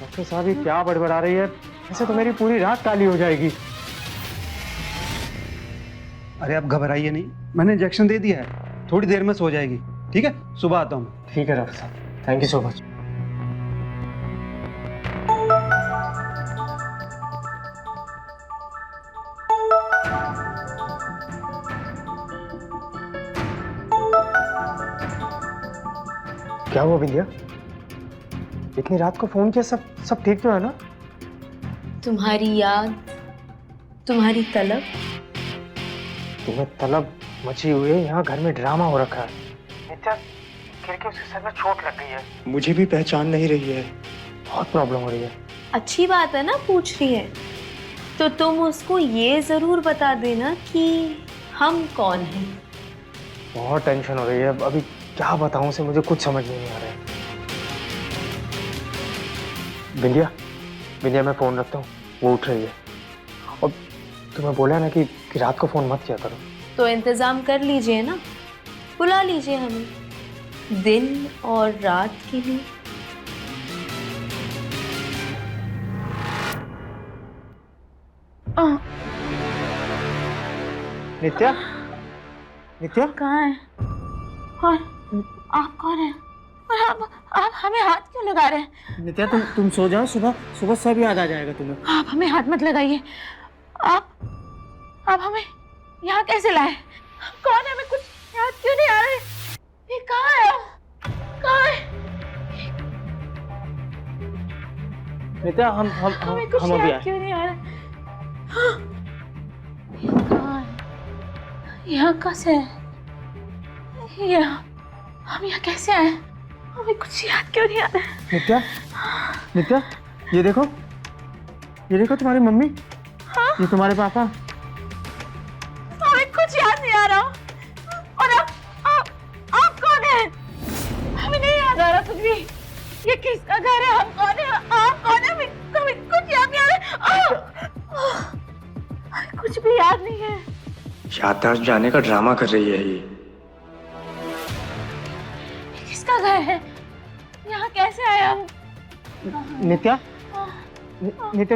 डॉक्टर साहब, ये क्या बड़बड़ा रही है? ऐसे तो मेरी पूरी रात काली हो जाएगी। अरे आप घबराइए नहीं, मैंने इंजेक्शन दे दिया है, थोड़ी देर में सो जाएगी। ठीक है, सुबह आता हूँ। ठीक है डॉक्टर साहब, थैंक यू सो मच। क्या हुआ बिंदिया? इतनी रात को फोन किया? सब ठीक तो है ना? तुम्हारी याद, तुम्हारी तलब। तुम्हें तलब मची हुई है, यहाँ घर में ड्रामा हो रखा है। नित्या, गिर के उसके सर में चोट लग गई है, मुझे भी पहचान नहीं रही है, बहुत प्रॉब्लम हो रही है। अच्छी बात है ना, पूछ रही है तो तुम उसको ये जरूर बता देना कि हम कौन हैं। बहुत टेंशन हो रही है, अभी क्या बताऊं उसे, मुझे कुछ समझ में नहीं आ रहा है। बिंदिया, मैं फोन रखता हूँ, वो उठ रही है। और तुम्हें बोला ना कि रात को फोन मत किया करो। तो इंतजाम कर लीजिए ना, बुला लीजिए हमें दिन और रात के लिए। नित्या कहाँ है? और आप कौन हैं? और आप हमें हाथ क्यों लगा रहे हैं? नित्या, तुम सो जाओ, सुबह सब याद आ जाएगा तुम्हें। आप हमें हाथ मत लगाइए। आप हमें यहाँ कैसे लाए? हम कौन है? हमें कुछ याद क्यों नहीं आ रहा है? ये कहाँ है? कहाँ है? नित्या, हम कुछ अभी याद क्यों नहीं आ रहा? कहाँ है? यहाँ कैसे है? हम यहाँ कैसे आए? हमें कुछ याद क्यों नहीं आ रहा है? नित्या, ये देखो तुम्हारी मम्मी। हाँ? ये तुम्हारे पापा। हमें कुछ याद नहीं आ रहा। और आप कौन हैं? हमें नहीं याद आ रहा कुछ भी। ये किसका घर है? हम कौन है? आप कौन है? हमें कुछ याद नहीं आ रहा। हमें कुछ भी याद नहीं है। याददाश्त जाने का ड्रामा कर रही है ये। किसका घर है? यहाँ कैसे आए हम? नित्या,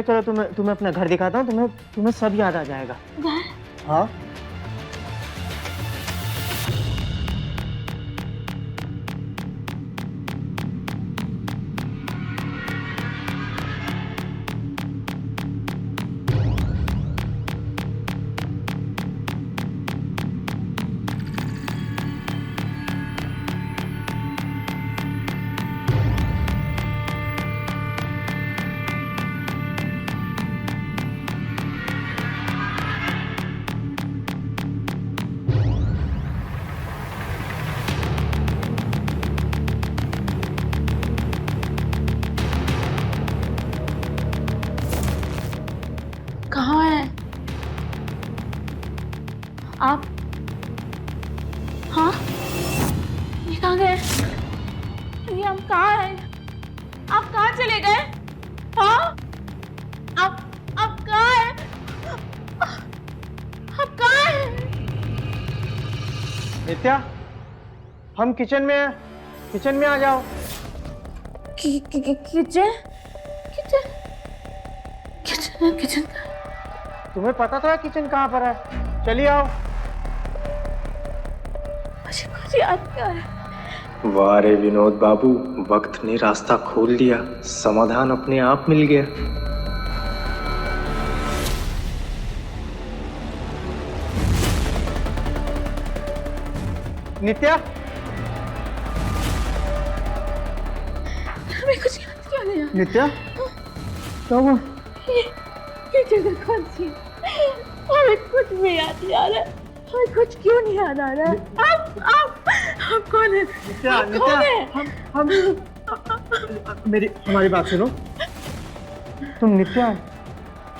चलो तुम्हें अपना घर दिखाता हूँ, तुम्हें सब याद आ जाएगा। घर? हाँ। कहाँ है आप? हाँ, ये कहाँ गए? ये हम कहाँ हैं? आप कहाँ चले गए? हाँ, आप कहाँ हैं? आप कहाँ हैं? नित्या, हम किचन में हैं, किचन में आ जाओ। किचन तुम्हें पता तो है किचन कहाँ पर है, चलिए आओ। मुझे कुछ याद नहीं आ रहा। वाह रे विनोद बाबू, वक्त ने रास्ता खोल दिया, समाधान अपने आप मिल गया। नित्या, हमें कुछ याद क्यों नहीं आ रहा? नित्या, तो ये जगह कौन सी है? हमें कुछ भी याद नहीं आ रहा है। हमें कुछ क्यों नहीं याद आ रहा है? आप कौन है? नित्या, कौन है? हम मेरी हमारी बात सुनो। तुम नित्या,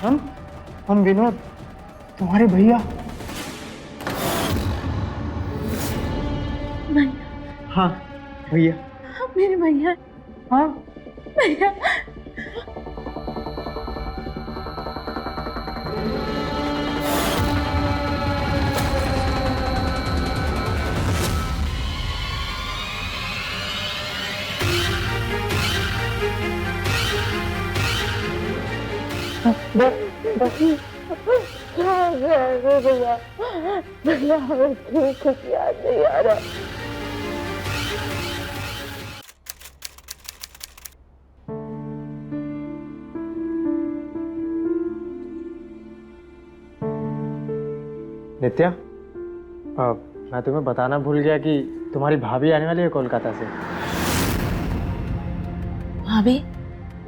हम विनोद, तुम्हारे भैया। हाँ भैया। मेरे भैया। हाँ भैया। भैया हमें कुछ याद नहीं आ रहा। नित्या, मैं तुम्हें बताना भूल गया कि तुम्हारी भाभी आने वाली है कोलकाता से। भाभी?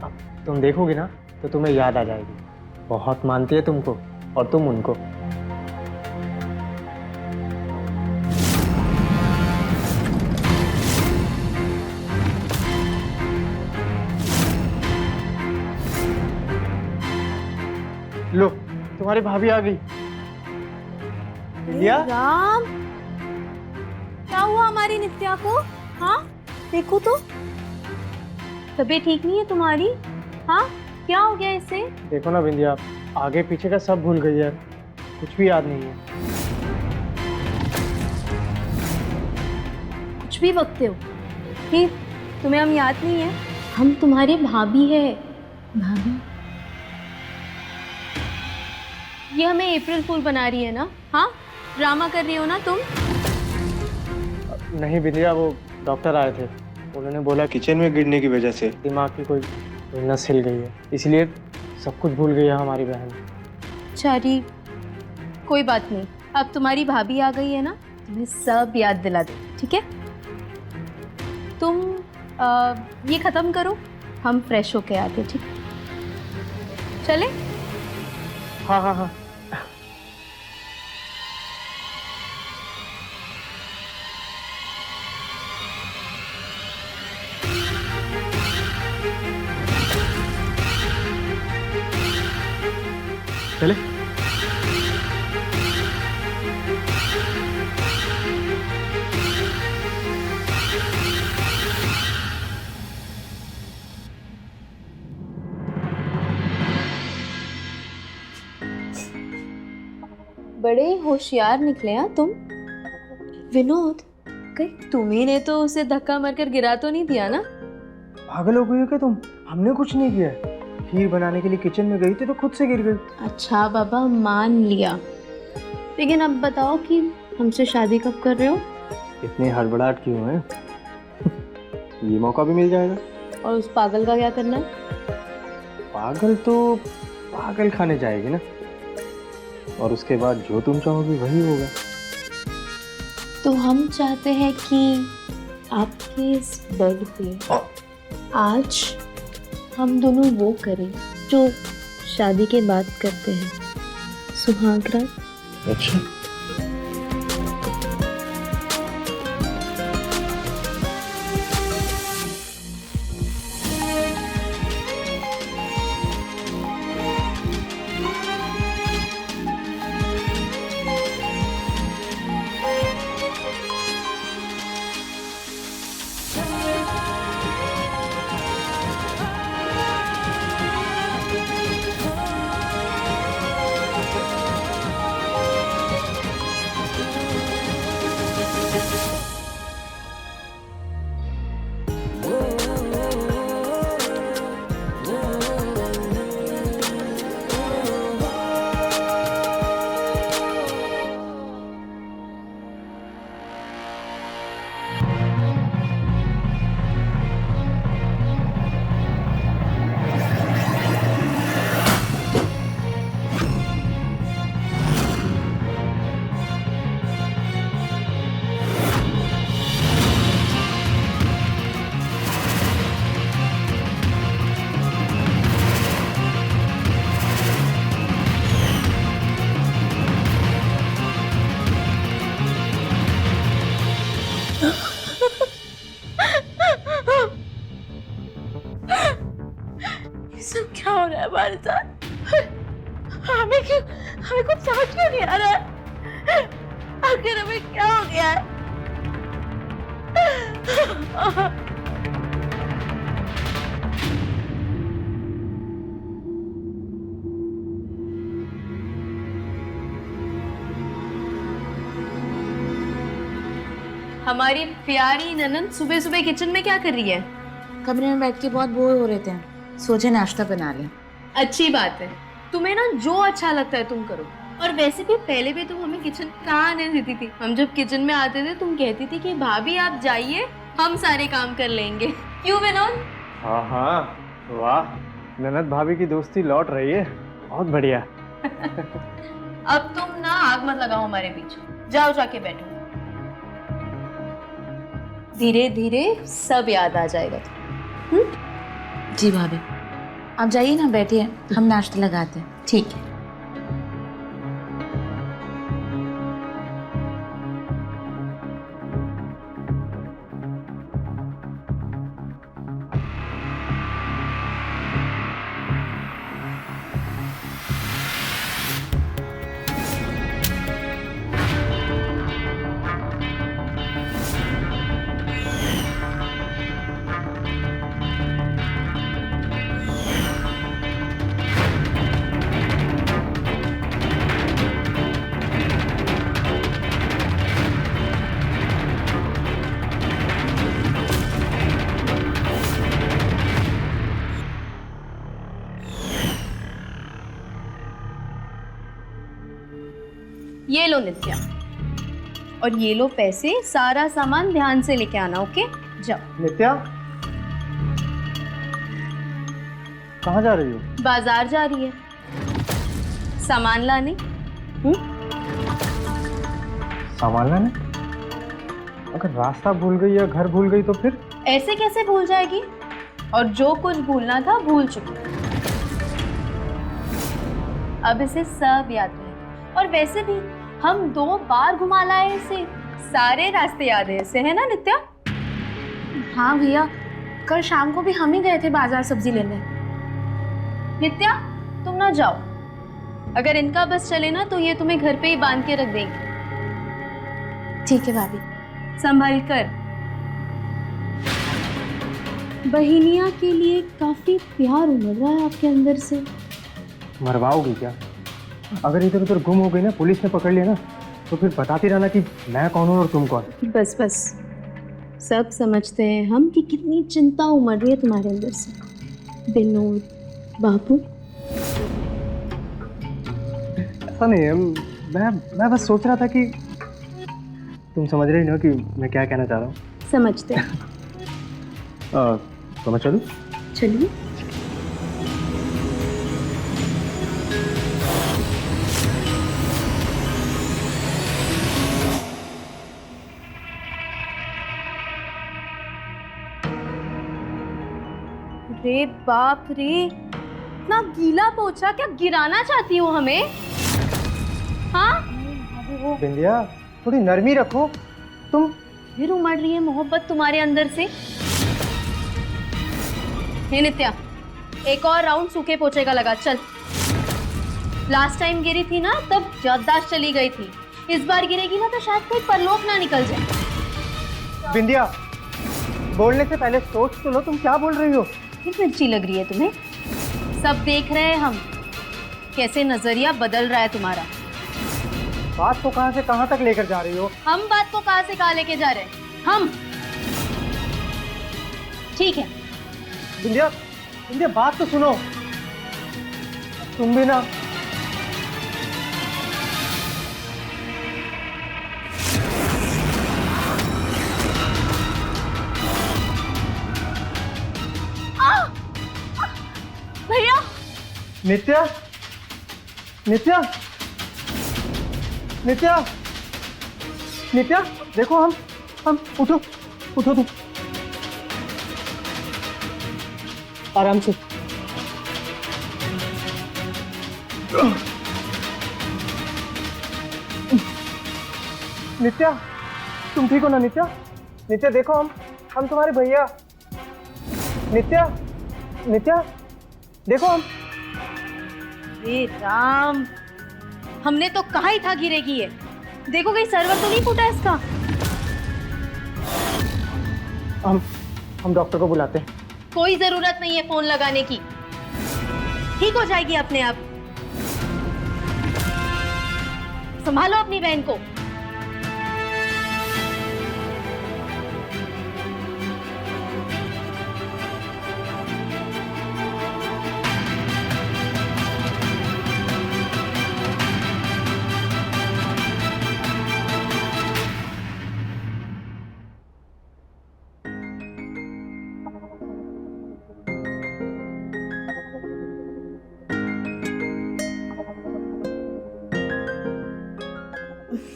अब तुम देखोगी ना तो तुम्हें याद आ जाएगी। बहुत मानती है तुमको और तुम उनको। लो, तुम्हारी भाभी आ गई। नित्या? राम, क्या हुआ हमारी नित्या को? हाँ, देखो तो, तबीयत ठीक नहीं है तुम्हारी? हाँ, क्या हो गया इसे? देखो ना बिंदिया, आगे पीछे का सब भूल गई है, कुछ भी याद नहीं है। कुछ भी बकते हो कि तुम्हें हम याद नहीं है? हम तुम्हारे भाभी है। भाभी? ये हमें अप्रैल फूल बना रही है ना? हाँ, ड्रामा कर रही हो ना तुम? नहीं बिंदिया, वो डॉक्टर आए थे, उन्होंने बोला किचन में गिरने की वजह से दिमाग की कोई नस हिल गई है, इसलिए सब कुछ भूल गई है हमारी बहन। चारी, कोई बात नहीं, अब तुम्हारी भाभी आ गई है ना, तुम्हें सब याद दिला दे, ठीक है? तुम ये खत्म करो, हम फ्रेश होके आते, ठीक? चले? हाँ हाँ हाँ। चले? बड़े होशियार निकले हैं तुम। विनोद, कहीं तुम्ही ने तो उसे धक्का मारकर गिरा तो नहीं दिया ना? पागल हो गई हो क्या तुम? हमने कुछ नहीं किया। खीर बनाने के लिए किचन में गई थी तो खुद से गिर गई। अच्छा बाबा, मान लिया, लेकिन अब बताओ कि हमसे शादी कब कर रहे हो? इतनी हड़बड़ाहट क्यों है? ये मौका भी मिल जाएगा। और उस पागल का क्या करना है? पागल तो पागल खाने जाएगी ना, और उसके बाद जो तुम चाहोगी वही होगा। तो हम चाहते हैं कि आपके इस बेड पे आज हम दोनों वो करें जो शादी के बाद करते हैं, सुहाग रात। अच्छा, रहा है हमारे साथ? हमें कुछ समझ क्यों नहीं आ रहा है? आखिर हमें क्या हो गया है? हमारी प्यारी ननद सुबह सुबह किचन में क्या कर रही है? कमरे में बैठ के बहुत बोर हो रहे थे, सोचे नाश्ता बना लें। अच्छी बात है, तुम्हें ना जो अच्छा लगता है तुम करो। और वैसे भी पहले भी तुम हमें किचन कहाँ आने देती थी? हम जब किचन में आते थे तुम कहती थी कि भाभी आप जाइए, हम सारे काम कर लेंगे। क्यों विनोद? हाँ हाँ, वाह, ननद भाभी की दोस्ती लौट रही है, बहुत बढ़िया। अब तुम ना आग मत लगाओ हमारे बीच, जाओ जाके बैठो, धीरे धीरे सब याद आ जाएगा। जी भाभी, आप जाइए ना, बैठिए, हम नाश्ता लगाते हैं। ठीक है। ये लो नित्या, और ये लो पैसे, सारा सामान ध्यान से लेके आना, ओके? जाओ। नित्या, कहाँ जा रही हो? बाजार जा रही है सामान लाने। सामान लाने? अगर रास्ता भूल गई या घर भूल गई तो फिर? ऐसे कैसे भूल जाएगी? और जो कुछ भूलना था भूल चुकी, अब इसे सब याद है। और वैसे भी हम 2 बार घुमा लाए इसे, सारे रास्ते याद है इसे, है ना नित्या? हाँ भैया, कल शाम को भी हम ही गए थे बाजार सब्जी लेने। नित्या, तुम ना जाओ, अगर इनका बस चले ना तो ये तुम्हें घर पे ही बांध के रख देंगे। ठीक है भाभी। संभल कर। बहिनिया के लिए काफी प्यार उमड़ रहा है आपके अंदर से। मरवाओगी क्या? अगर इधर उधर गुम हो गई ना, पुलिस ने पकड़ लिया ना, तो फिर बताती रहना कि मैं कौन हूँ और तुम कौन। बस बस, सब समझते हैं हम कि कितनी चिंता उमड़ रही है तुम्हारे अंदर से। विनोद बाबू, ऐसा नहीं है, मैं बस सोच रहा था कि तुम समझ रही हो कि मैं क्या कहना चाह रहा हूँ। समझते हैं। तो मैं चलूँ? चलिए। रे बाप रे, इतना गीला पोछा, क्या गिराना चाहती हो हमें? हाँ? बिंदिया, थोड़ी नरमी रखो, तुम फिर उमड़ रही है मोहब्बत तुम्हारे अंदर से। हे नित्या, एक और राउंड सूखे पोछे का लगा, चल। लास्ट टाइम गिरी थी ना, तब याददाश्त चली गई थी, इस बार गिरेगी ना तो शायद कोई परलोक ना निकल जाए। बिंदिया, बोलने से पहले सोच तो लो, तुम क्या बोल रही हो? फिर मिर्ची लग रही है तुम्हें? सब देख रहे हैं हम, कैसे नजरिया बदल रहा है तुम्हारा। बात को कहां से कहां तक लेकर जा रही हो? हम बात को कहां से कहां लेके जा रहे हैं? हम ठीक है। बिंदिया, बिंदिया, बात तो सुनो, तुम भी ना। भैया! नित्या, नित्या, नित्या, नित्या, देखो, हम उठो, उठो तुम, आराम से। नित्या, तुम ठीक हो ना? नित्या, नित्या, देखो, हम तुम्हारे भैया। नित्या, नित्या, देखो, हे राम, हमने तो कहा ही था गिरेगी ये। देखो कहीं सर्वर तो नहीं फूटा इसका। हम डॉक्टर को बुलाते हैं। कोई जरूरत नहीं है फोन लगाने की, ठीक हो जाएगी अपने आप। संभालो अपनी बहन को।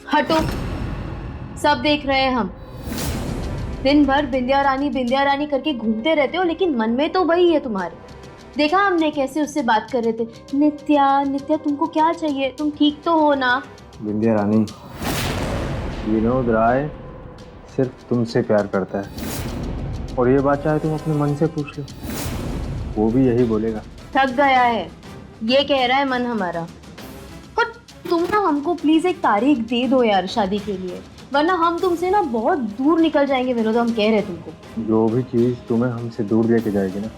हटो, सब देख रहे हैं हम। दिन भर बिंदिया रानी करके घूमते रहते हो, लेकिन मन में तो वही है तुम्हारे। देखा हमने कैसे उससे बात कर रहे थे। नित्या तुमको क्या चाहिए, तुम ठीक तो हो ना? बिंदिया रानी, विनोद राय सिर्फ तुमसे प्यार करता है, और ये बात चाहे तुम अपने मन से पूछ लो, वो भी यही बोलेगा। थक गया है, ये कह रहा है मन हमारा। और तुम ना हमको प्लीज एक तारीख दे दो यार शादी के लिए, वरना हम तुमसे ना बहुत दूर निकल जाएंगे विनोद। हम कह रहे तुमको, जो भी चीज़ तुम्हें हमसे दूर लेके जाएगी ना,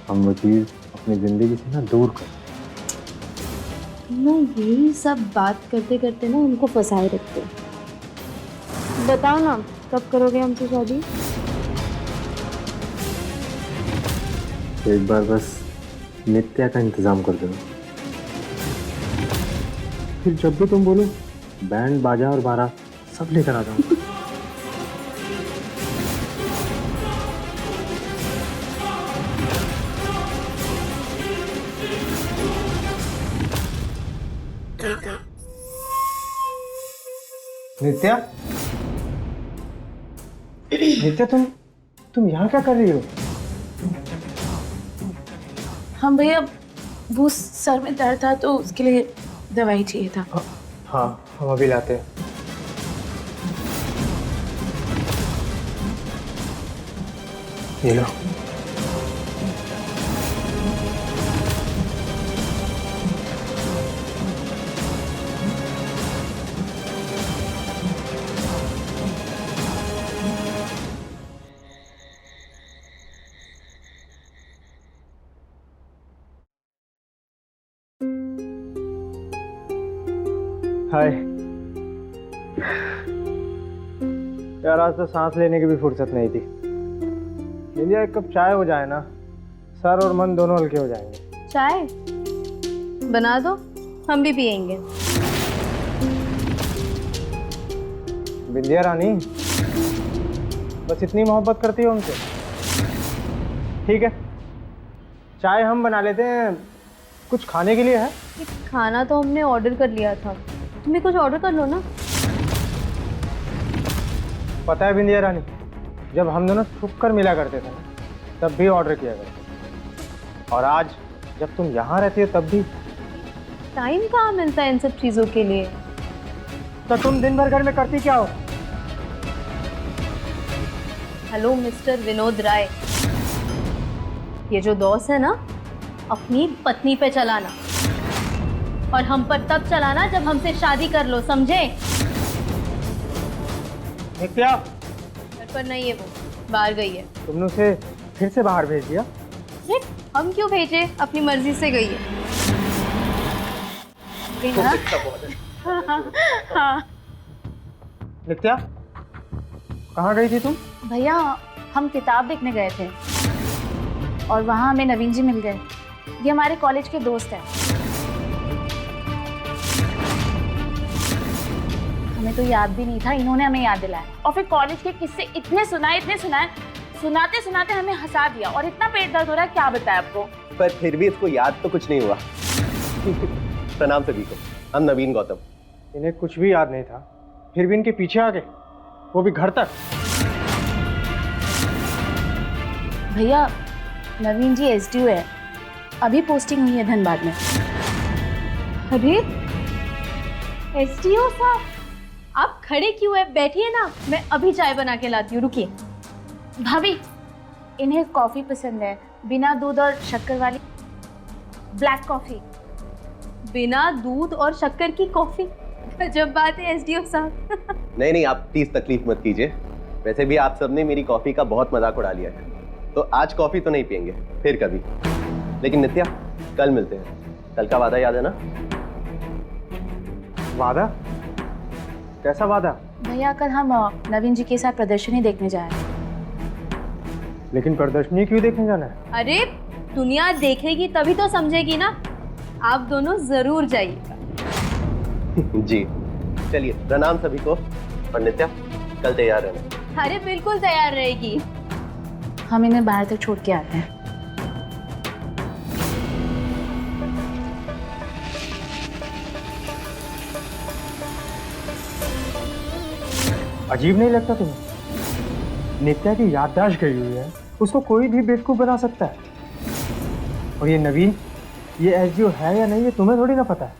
हम वो चीज़ अपनी ज़िंदगी से ना दूर कर। तुम ना यही सब बात करते करते ना उनको फंसाए रखते। बताओ ना, कब करोगे हमसे शादी? एक बार बस नित्या का इंतज़ाम कर देना, फिर जब भी तुम बोलो बैंड बाजा और बारात सब लेकर आ जाऊँ। नित्या, नित्या तुम यहाँ क्या कर रही हो? हम भैया, वो सर में दर्द था तो उसके लिए दवाई चाहिए था। हाँ, हम अभी लाते हैं। ये लो। हाय यार, आज तो सांस लेने की भी फुर्सत नहीं थी। इंडिया, एक कप चाय हो जाए ना, सर और मन दोनों हल्के हो जाएंगे। चाय बना दो, हम भी पियेंगे। बिंदिया रानी, बस इतनी मोहब्बत करती हो उनसे? ठीक है, चाय हम बना लेते हैं। कुछ खाने के लिए है? खाना तो हमने ऑर्डर कर लिया था, तुम्हें कुछ ऑर्डर कर लो ना। पता है बिंदिया रानी, जब हम दोनों छुप कर मिला करते थे ना, तब भी ऑर्डर किया करते, और आज जब तुम यहाँ रहती हो तब भी। टाइम कहाँ मिलता है इन सब चीजों के लिए? तो तुम दिन भर घर में करती क्या हो? हेलो मिस्टर विनोद राय, ये जो दोस्त है ना, अपनी पत्नी पे चलाना, और हम पर तब चलाना जब हमसे शादी कर लो, समझे? नित्या, घर पर नहीं है, वो बाहर गई है। तुमने उसे फिर से बाहर भेज दिया? अरे हम क्यों भेजे, अपनी मर्जी से गई है। हाँ। नित्या, कहाँ गई थी तुम? भैया, हम किताब देखने गए थे और वहाँ हमें नवीन जी मिल गए। ये हमारे कॉलेज के दोस्त हैं। हमें तो याद भी नहीं था, इन्होंने हमें याद दिलाया। और फिर कॉलेज के किस्से इतने सुनाए, सुनाते सुनाते हमें हंसा दिया, और इतना पेट दर्द हो रहा है, क्या बताएं आपको। पर फिर भी इसको याद तो कुछ नहीं हुआ। प्रणाम सभी को, हम नवीन गौतम। इन्हें कुछ भी याद नहीं था, फिर भी इनके पीछे आ गए, वो भी घर तक। भैया, नवीन जी एसडीओ है, अभी पोस्टिंग हुई है धनबाद में। अरे एसडीओ साहब, आप खड़े क्यों है? बैठिए ना, मैं अभी चाय बना के लाती हूँ, रुकिए। भाभी, इन्हें कॉफी पसंद है, बिना दूध और शक्कर वाली, ब्लैक कॉफी। बिना दूध और शक्कर की कॉफी? जब बात है एसडीओ साहब। नहीं आप प्लीज तकलीफ मत कीजिए। वैसे भी आप सबने मेरी कॉफी का बहुत मजाक उड़ा लिया है, तो आज कॉफी तो नहीं पियेंगे, फिर कभी। लेकिन नित्या, कल मिलते हैं। कल का वादा याद है ना? वादा? कैसा वादा? भैया कल हम नवीन जी के साथ प्रदर्शनी देखने जा रहे हैं। लेकिन प्रदर्शनी क्यों देखने जाना है? अरे दुनिया देखेगी तभी तो समझेगी ना। आप दोनों जरूर जाइएगा। जी चलिए, प्रणाम सभी को। और नित्या, कल तैयार रहना। अरे बिल्कुल तैयार रहेगी। हम इन्हें बाहर तक छोड़ के आते हैं। अजीब नहीं लगता तुम्हें? नित्या की याददाश्त गई हुई है, उसको कोई भी बेवकूफ बना सकता है। और ये नवीन, ये एसडीओ है या नहीं, ये तुम्हें थोड़ी ना पता है।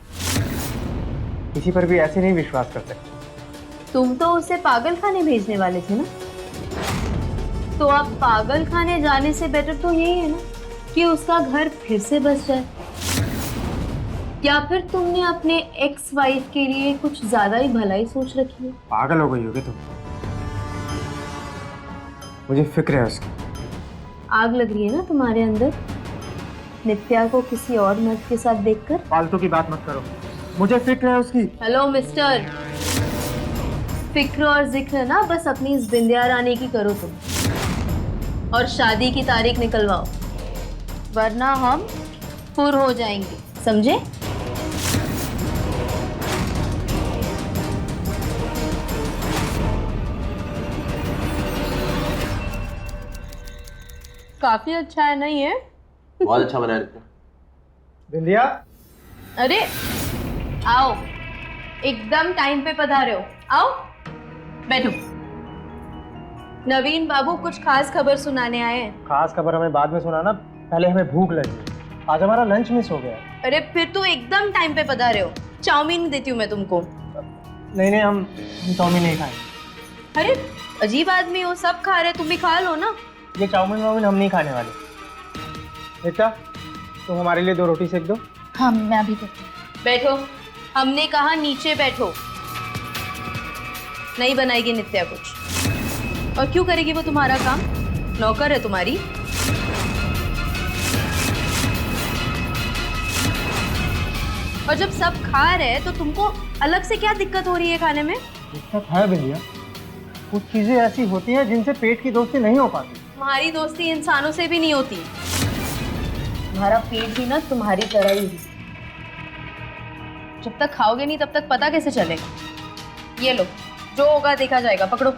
किसी पर भी ऐसे नहीं विश्वास कर सकते। तुम तो उसे पागल खाने भेजने वाले थे ना, तो अब पागल खाने जाने से बेटर तो यही है ना कि उसका घर फिर से बस जाए। या फिर तुमने अपने एक्स वाइफ के लिए कुछ ज्यादा ही भलाई सोच रखी है? पागल हो गई होगी तुम। मुझे फिक्र है उसकी। आग लग रही है ना तुम्हारे अंदर नित्या को किसी और मर्द के साथ देखकर? फालतू की बात मत करो, मुझे फिक्र है उसकी। हेलो मिस्टर, फिक्र और जिक्र ना बस अपनी इस बिंदिया रानी की करो तुम, और शादी की तारीख निकलवाओ, वरना हम फुर हो जाएंगे, समझे? काफी अच्छा है नहीं है? बहुत अच्छा बना है। बिंदिया, अरे आओ, एकदम टाइम पे पधारे हो। आओ बैठो। नवीन बाबू कुछ खास खबर सुनाने आए हैं। खास खबर हमें बाद में सुनाना, पहले हमें भूख लगी। आज हमारा लंच मिस हो गया। अरे फिर तो एकदम टाइम पे पधारे हो। चाउमीन देती हूँ मैं तुमको। नहीं हम चाउमीन नहीं खाए। अरे अजीब आदमी हो, सब खा रहे, तुम भी खा लो ना। ये चाउमीन वाउमीन हम नहीं खाने वाले। नित्या, तुम हमारे लिए 2 रोटी सेक दो। हाँ मैं अभी करती हूँ। बैठो, हमने कहा नीचे बैठो। नहीं बनाएगी नित्या कुछ, और क्यों करेगी वो तुम्हारा काम? नौकर है तुम्हारी। और जब सब खा रहे हैं तो तुमको अलग से क्या दिक्कत हो रही है खाने में? दिक्कत है बिंदिया, कुछ चीजें ऐसी होती हैं जिनसे पेट की दोस्ती नहीं हो पाती। तुम्हारी दोस्ती इंसानों से भी नहीं होती। तुम्हारा पेट भी ना तुम्हारी तरह ही है। जब तक खाओगे नहीं तब तक पता कैसे चलेगा? ये लो, जो होगा देखा जाएगा। पकड़ो,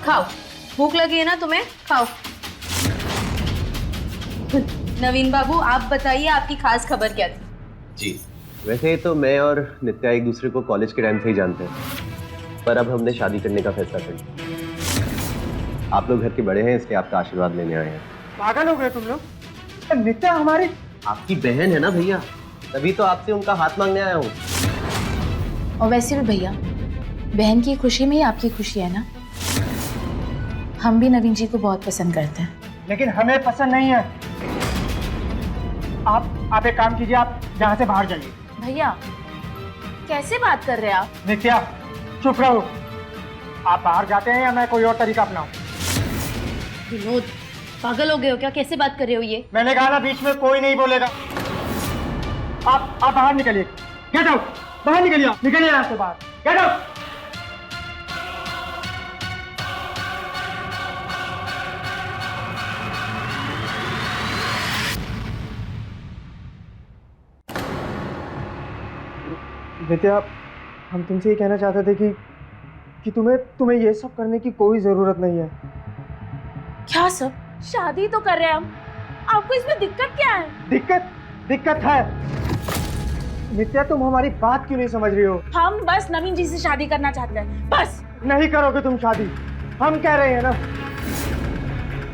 खाओ। भूख लगी है ना तुम्हें? खाओ। नवीन बाबू, आप बताइए आपकी खास खबर क्या थी? जी, वैसे तो मैं और नित्या एक दूसरे को कॉलेज के टाइम से ही जानते हैं, पर अब हमने शादी करने का फैसला कर लिया। आप लोग घर के बड़े हैं, इसलिए आपका आशीर्वाद लेने आए हैं। पागल हो गए तुम लोग? नित्या हमारी आपकी बहन है ना भैया, तभी तो आपसे उनका हाथ मांगने आया हूँ। और वैसे भी भैया, बहन की खुशी में ही आपकी खुशी है ना। हम भी नवीन जी को बहुत पसंद करते हैं। लेकिन हमें पसंद नहीं है। आप एक काम कीजिए, आप यहाँ से बाहर जाइए। भैया कैसे बात कर रहे हैं आप? नित्या चुप रहो। आप बाहर जाते हैं या मैं कोई और तरीका अपनाऊं? विनोद, पागल हो गए हो क्या? कैसे बात कर रहे हो ये? मैंने कहा ना, बीच में कोई नहीं बोलेगा। आप बाहर निकलिए। गेट आउट, बाहर निकलिए। निकलिए यहाँ से बाहर। Get out. नित्या, हम तुमसे ये कहना चाहते थे कि तुम्हें ये सब करने की कोई जरूरत नहीं है। क्या सब? शादी तो कर रहे हैं हम, आपको इसमें दिक्कत क्या है? दिक्कत है। नित्या, तुम हमारी बात क्यों नहीं समझ रही हो? हम बस नवीन जी से शादी करना चाहते हैं, बस। नहीं करोगे तुम शादी, हम कह रहे हैं ना।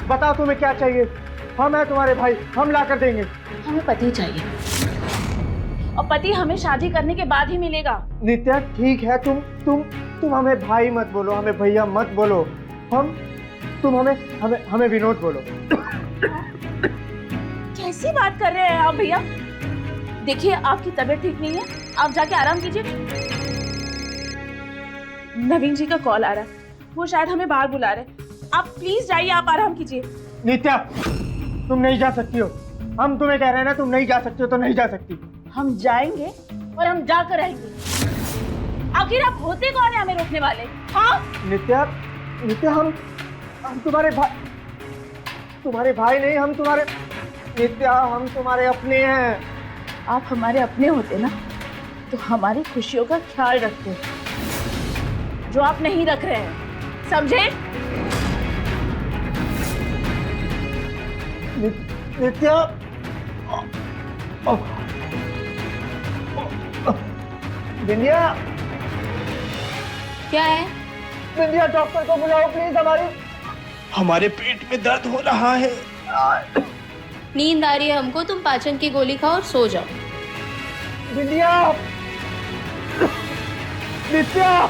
बताओ तुम्हें क्या चाहिए? हम हैं तुम्हारे भाई, हम ला कर देंगे। हमें पति चाहिए, और पति हमें शादी करने के बाद ही मिलेगा। नित्या ठीक है, तुम हमें भाई मत बोलो, हमें भैया मत बोलो। तुम हमें विनोद बोलो। कैसी बात कर रहे हैं आप भैया? देखिए आपकी तबीयत ठीक नहीं है, आप जाके आराम कीजिए। नवीन जी का कॉल आ रहा है, वो शायद हमें बाहर बुला रहे हैं। आप प्लीज जाइए, आप आराम कीजिए। नित्या, तुम नहीं जा सकती हो। हम तुम्हें कह रहे हैं ना, तुम नहीं जा सकती हो तो नहीं जा सकती। हम जाएंगे और हम जाकर रहेंगे। आखिर आप होते कौन है हमें रोकने वाले? हाँ नित्या, नित्या हम तुम्हारे भाई नहीं, हम तुम्हारे नित्या, हम तुम्हारे अपने हैं। आप हमारे अपने होते ना तो हमारी खुशियों का ख्याल रखते, जो आप नहीं रख रहे हैं, समझे? नित्या, बिंदिया, क्या है? बिंदिया, डॉक्टर को बुलाओ प्लीज। हमारे पेट में दर्द हो रहा है। नींद आ रही है हमको, तुम पाचन की गोली खाओ और सो जाओ। बिंदिया, नित्या,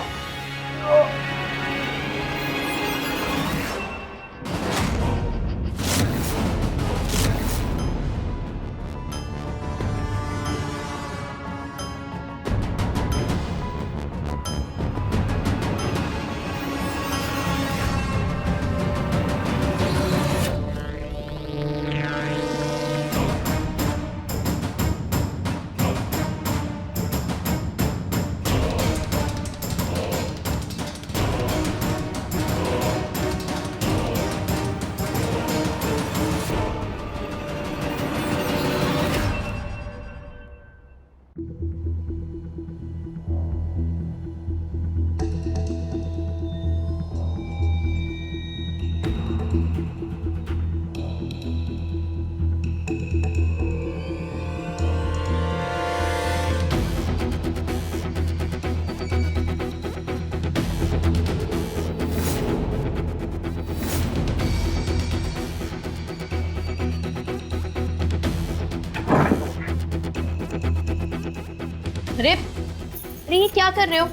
अरे अरे ये क्या कर रहे हो?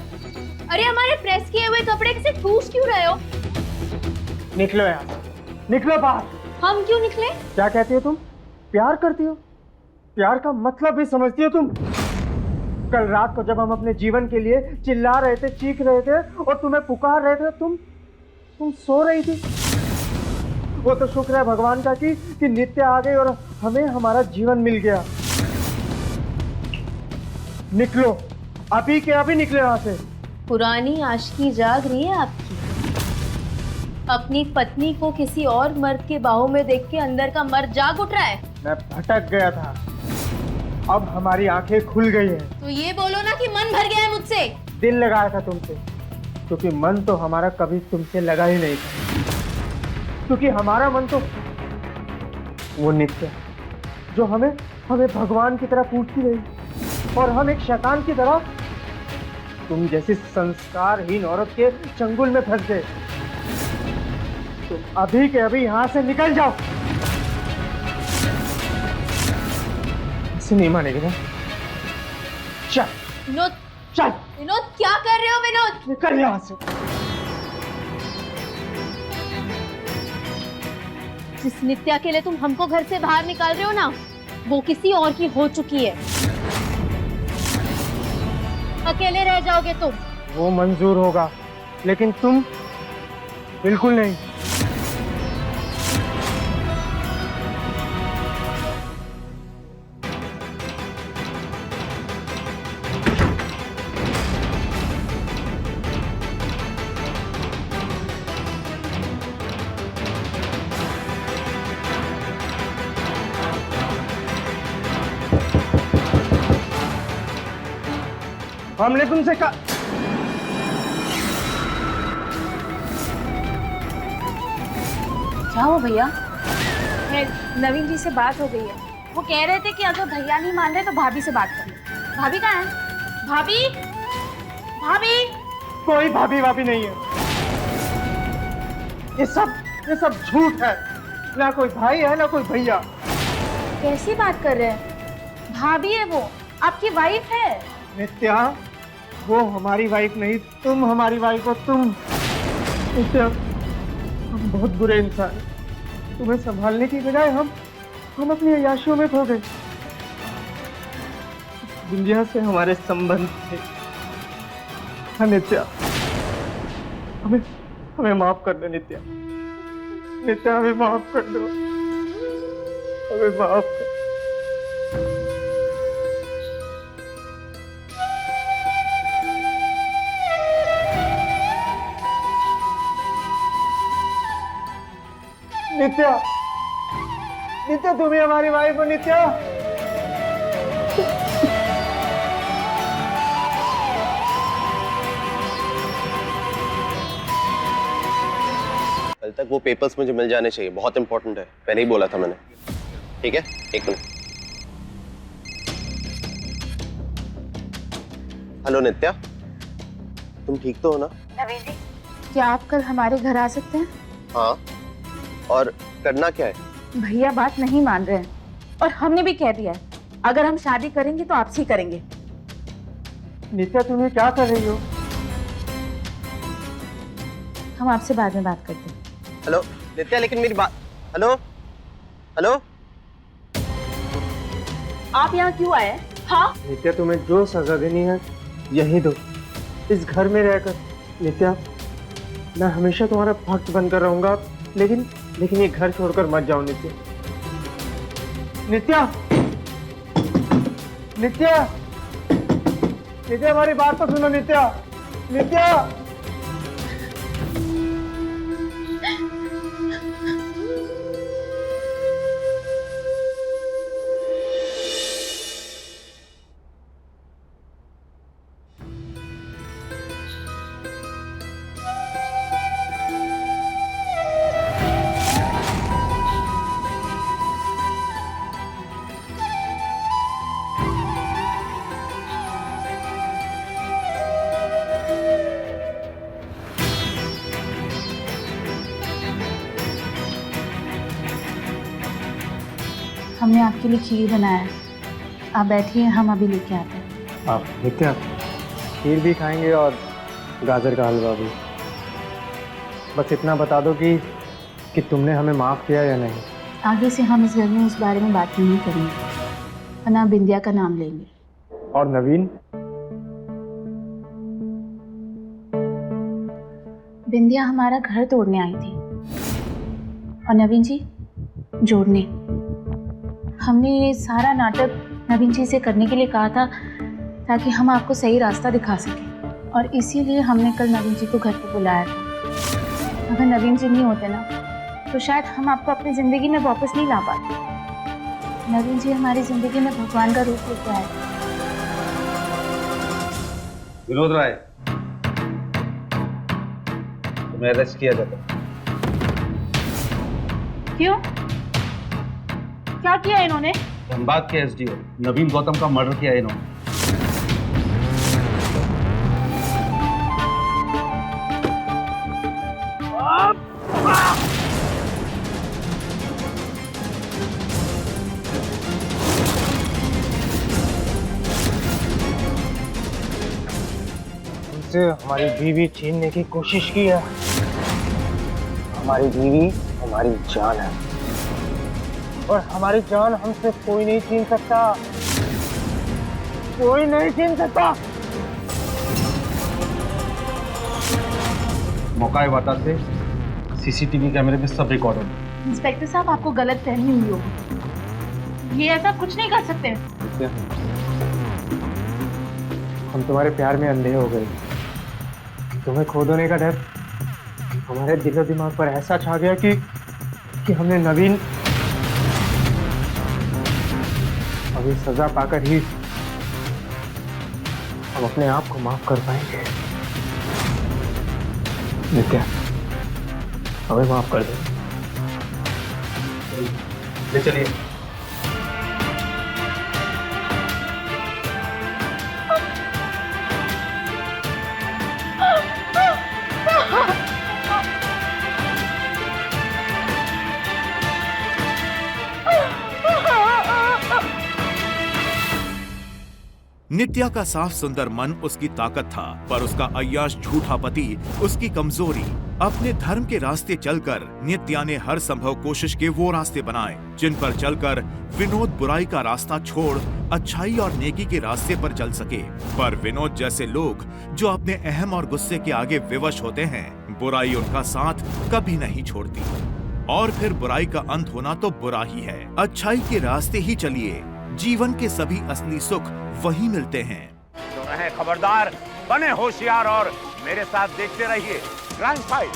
अरे हमारे प्रेस किए हुए कपड़े से ठूस क्यों रहे हो? निकलो यार, निकलो बाहर। हम क्यों निकले? क्या कहती हो तुम? प्यार करती हो? प्यार का मतलब भी समझती हो तुम? कल रात को जब हम अपने जीवन के लिए चिल्ला रहे थे, चीख रहे थे और तुम्हें पुकार रहे थे, तुम सो रही थी। वो तो शुक्र है भगवान का कि नित्या आ गई और हमें हमारा जीवन मिल गया। निकलो, अभी के अभी निकले वहां से। पुरानी आशिकी जाग रही है आपकी। अपनी पत्नी को किसी और मर्द के बाहों में देख के अंदर का मर्द जाग उठ रहा है। मैं भटक गया था, अब हमारी आंखें खुल गई हैं। तो ये बोलो ना कि मन भर गया है मुझसे। दिल लगाया था तुमसे, क्योंकि मन तो हमारा कभी तुमसे लगा ही नहीं था। क्योंकि हमारा मन तो वो नित्या जो हमें भगवान की तरह पूछती रही, और हम एक शैतान की तरह तुम जैसी संस्कारहीन औरत के चंगुल में फंस गए। तुम अभी के अभी यहां से निकल जाओ। ऐसे नहीं मानेगी ना? चल विनोद, चल। विनोद क्या कर रहे हो? विनोद निकल यहां से। जिस नित्या के लिए तुम हमको घर से बाहर निकाल रहे हो ना, वो किसी और की हो चुकी है। अकेले रह जाओगे तुम। वो मंजूर होगा, लेकिन तुम बिल्कुल नहीं। हमने तुमसे कहा क्या हुआ भैया? नवीन जी से बात हो गई है, वो कह रहे थे कि अगर भैया नहीं मान रहे तो भाभी से बात कर लो। भाभी कहाँ है? भाभी, भाभी। कोई भाभी भाभी नहीं है। ये सब झूठ है। ना कोई भाई है ना कोई भैया। कैसी बात कर रहे हैं? भाभी है वो, आपकी वाइफ है। नित्या, वो हमारी वाइफ नहीं, तुम हमारी वाइफ हो। तुम नित्या, हम बहुत बुरे इंसान हैं। तुम्हें संभालने की बजाय हम अपनी अय्याशियों में खो गए। विंध्या से हमारे संबंध थे। हाँ नित्या, हमें हमें माफ कर दो नित्या। नित्या हमें माफ कर दो, हमें माफ कर। नित्या, नित्या तुम्ही हमारी वाइफ हो नित्या। कल तक वो पेपर्स मुझे मिल जाने चाहिए, बहुत इंपॉर्टेंट है, पहले ही बोला था मैंने। ठीक है, एक मिनट। हेलो नित्या, तुम ठीक तो हो ना? नवीन जी, क्या आप कल हमारे घर आ सकते हैं? हाँ, और करना क्या है? भैया बात नहीं मान रहे हैं और हमने भी कह दिया है अगर हम शादी करेंगे तो आपसे ही करेंगे। नित्या तुम्हें क्या कर रही हो? हम आपसे बाद में बात करते हैं। हेलो नित्या, लेकिन मेरी बात। हेलो हेलो, आप यहाँ क्यों आए? हाँ नित्या, तुम्हें जो सजा देनी है यही दो, इस घर में रहकर। नित्या, मैं हमेशा तुम्हारा भक्त बनकर रहूंगा, लेकिन ये घर छोड़कर मत जाओ नित्या। नित्या, नित्या, नित्या हमारी बात तो सुनो नित्या। नित्या, हमने आपके लिए खीर बनाया है, आप बैठिए, हम अभी लेके आते हैं। आप नित्या खीर भी खाएंगे और गाजर का हलवा भी। बस इतना बता दो कि तुमने हमें माफ किया या नहीं। आगे से हम इस घर में उस बारे में बात नहीं करेंगे, वरना बिंदिया का नाम लेंगे। और नवीन? बिंदिया हमारा घर तोड़ने आई थी और नवीन जी जोड़ने। हमने ये सारा नाटक नवीन जी से करने के लिए कहा था ताकि हम आपको सही रास्ता दिखा सकें, और इसीलिए हमने कल नवीन जी को घर पर बुलाया था। अगर नवीन जी नहीं होते ना तो शायद हम आपको अपनी ज़िंदगी में वापस नहीं ला पाते। नवीन जी हमारी ज़िंदगी में भगवान का रूप लेके आए। विनोद राय, तुम्हें अरेस्ट किया जाता है। क्यों? क्या किया इन्होंने? धनबाद के एसडीओ नवीन गौतम का मर्डर किया इन्होंने। उनसे हमारी बीवी छीनने की कोशिश की है। हमारी बीवी हमारी जान है और हमारी जान हमसे कोई नहीं छीन सकता, कोई नहीं छीन सकता। मौका वारदात से सीसीटीवी कैमरे में सब रिकॉर्ड है। इंस्पेक्टर साहब, आपको गलत फहमी हुई होगी, ये ऐसा कुछ नहीं कर सकते। हम तुम्हारे प्यार में अंधे हो गए। तुम्हें खो देने का डर हमारे दिलो दिमाग पर ऐसा छा गया कि हमने नवीन अभी सजा पाकर ही हम अपने आप को माफ कर पाएंगे। नित्या, हमें माफ कर दो। ले चलिए। नित्या का साफ सुंदर मन उसकी ताकत था, पर उसका अय्याश झूठा पति उसकी कमजोरी। अपने धर्म के रास्ते चलकर नित्या ने हर संभव कोशिश के वो रास्ते बनाए जिन पर चलकर विनोद बुराई का रास्ता छोड़ अच्छाई और नेकी के रास्ते पर चल सके। पर विनोद जैसे लोग जो अपने अहम और गुस्से के आगे विवश होते हैं, बुराई उनका साथ कभी नहीं छोड़ती। और फिर बुराई का अंत होना तो बुरा ही है। अच्छाई के रास्ते ही चलिए, जीवन के सभी असली सुख वही मिलते हैं। तो रहे खबरदार, बने होशियार और मेरे साथ देखते रहिए क्राइम फाइल।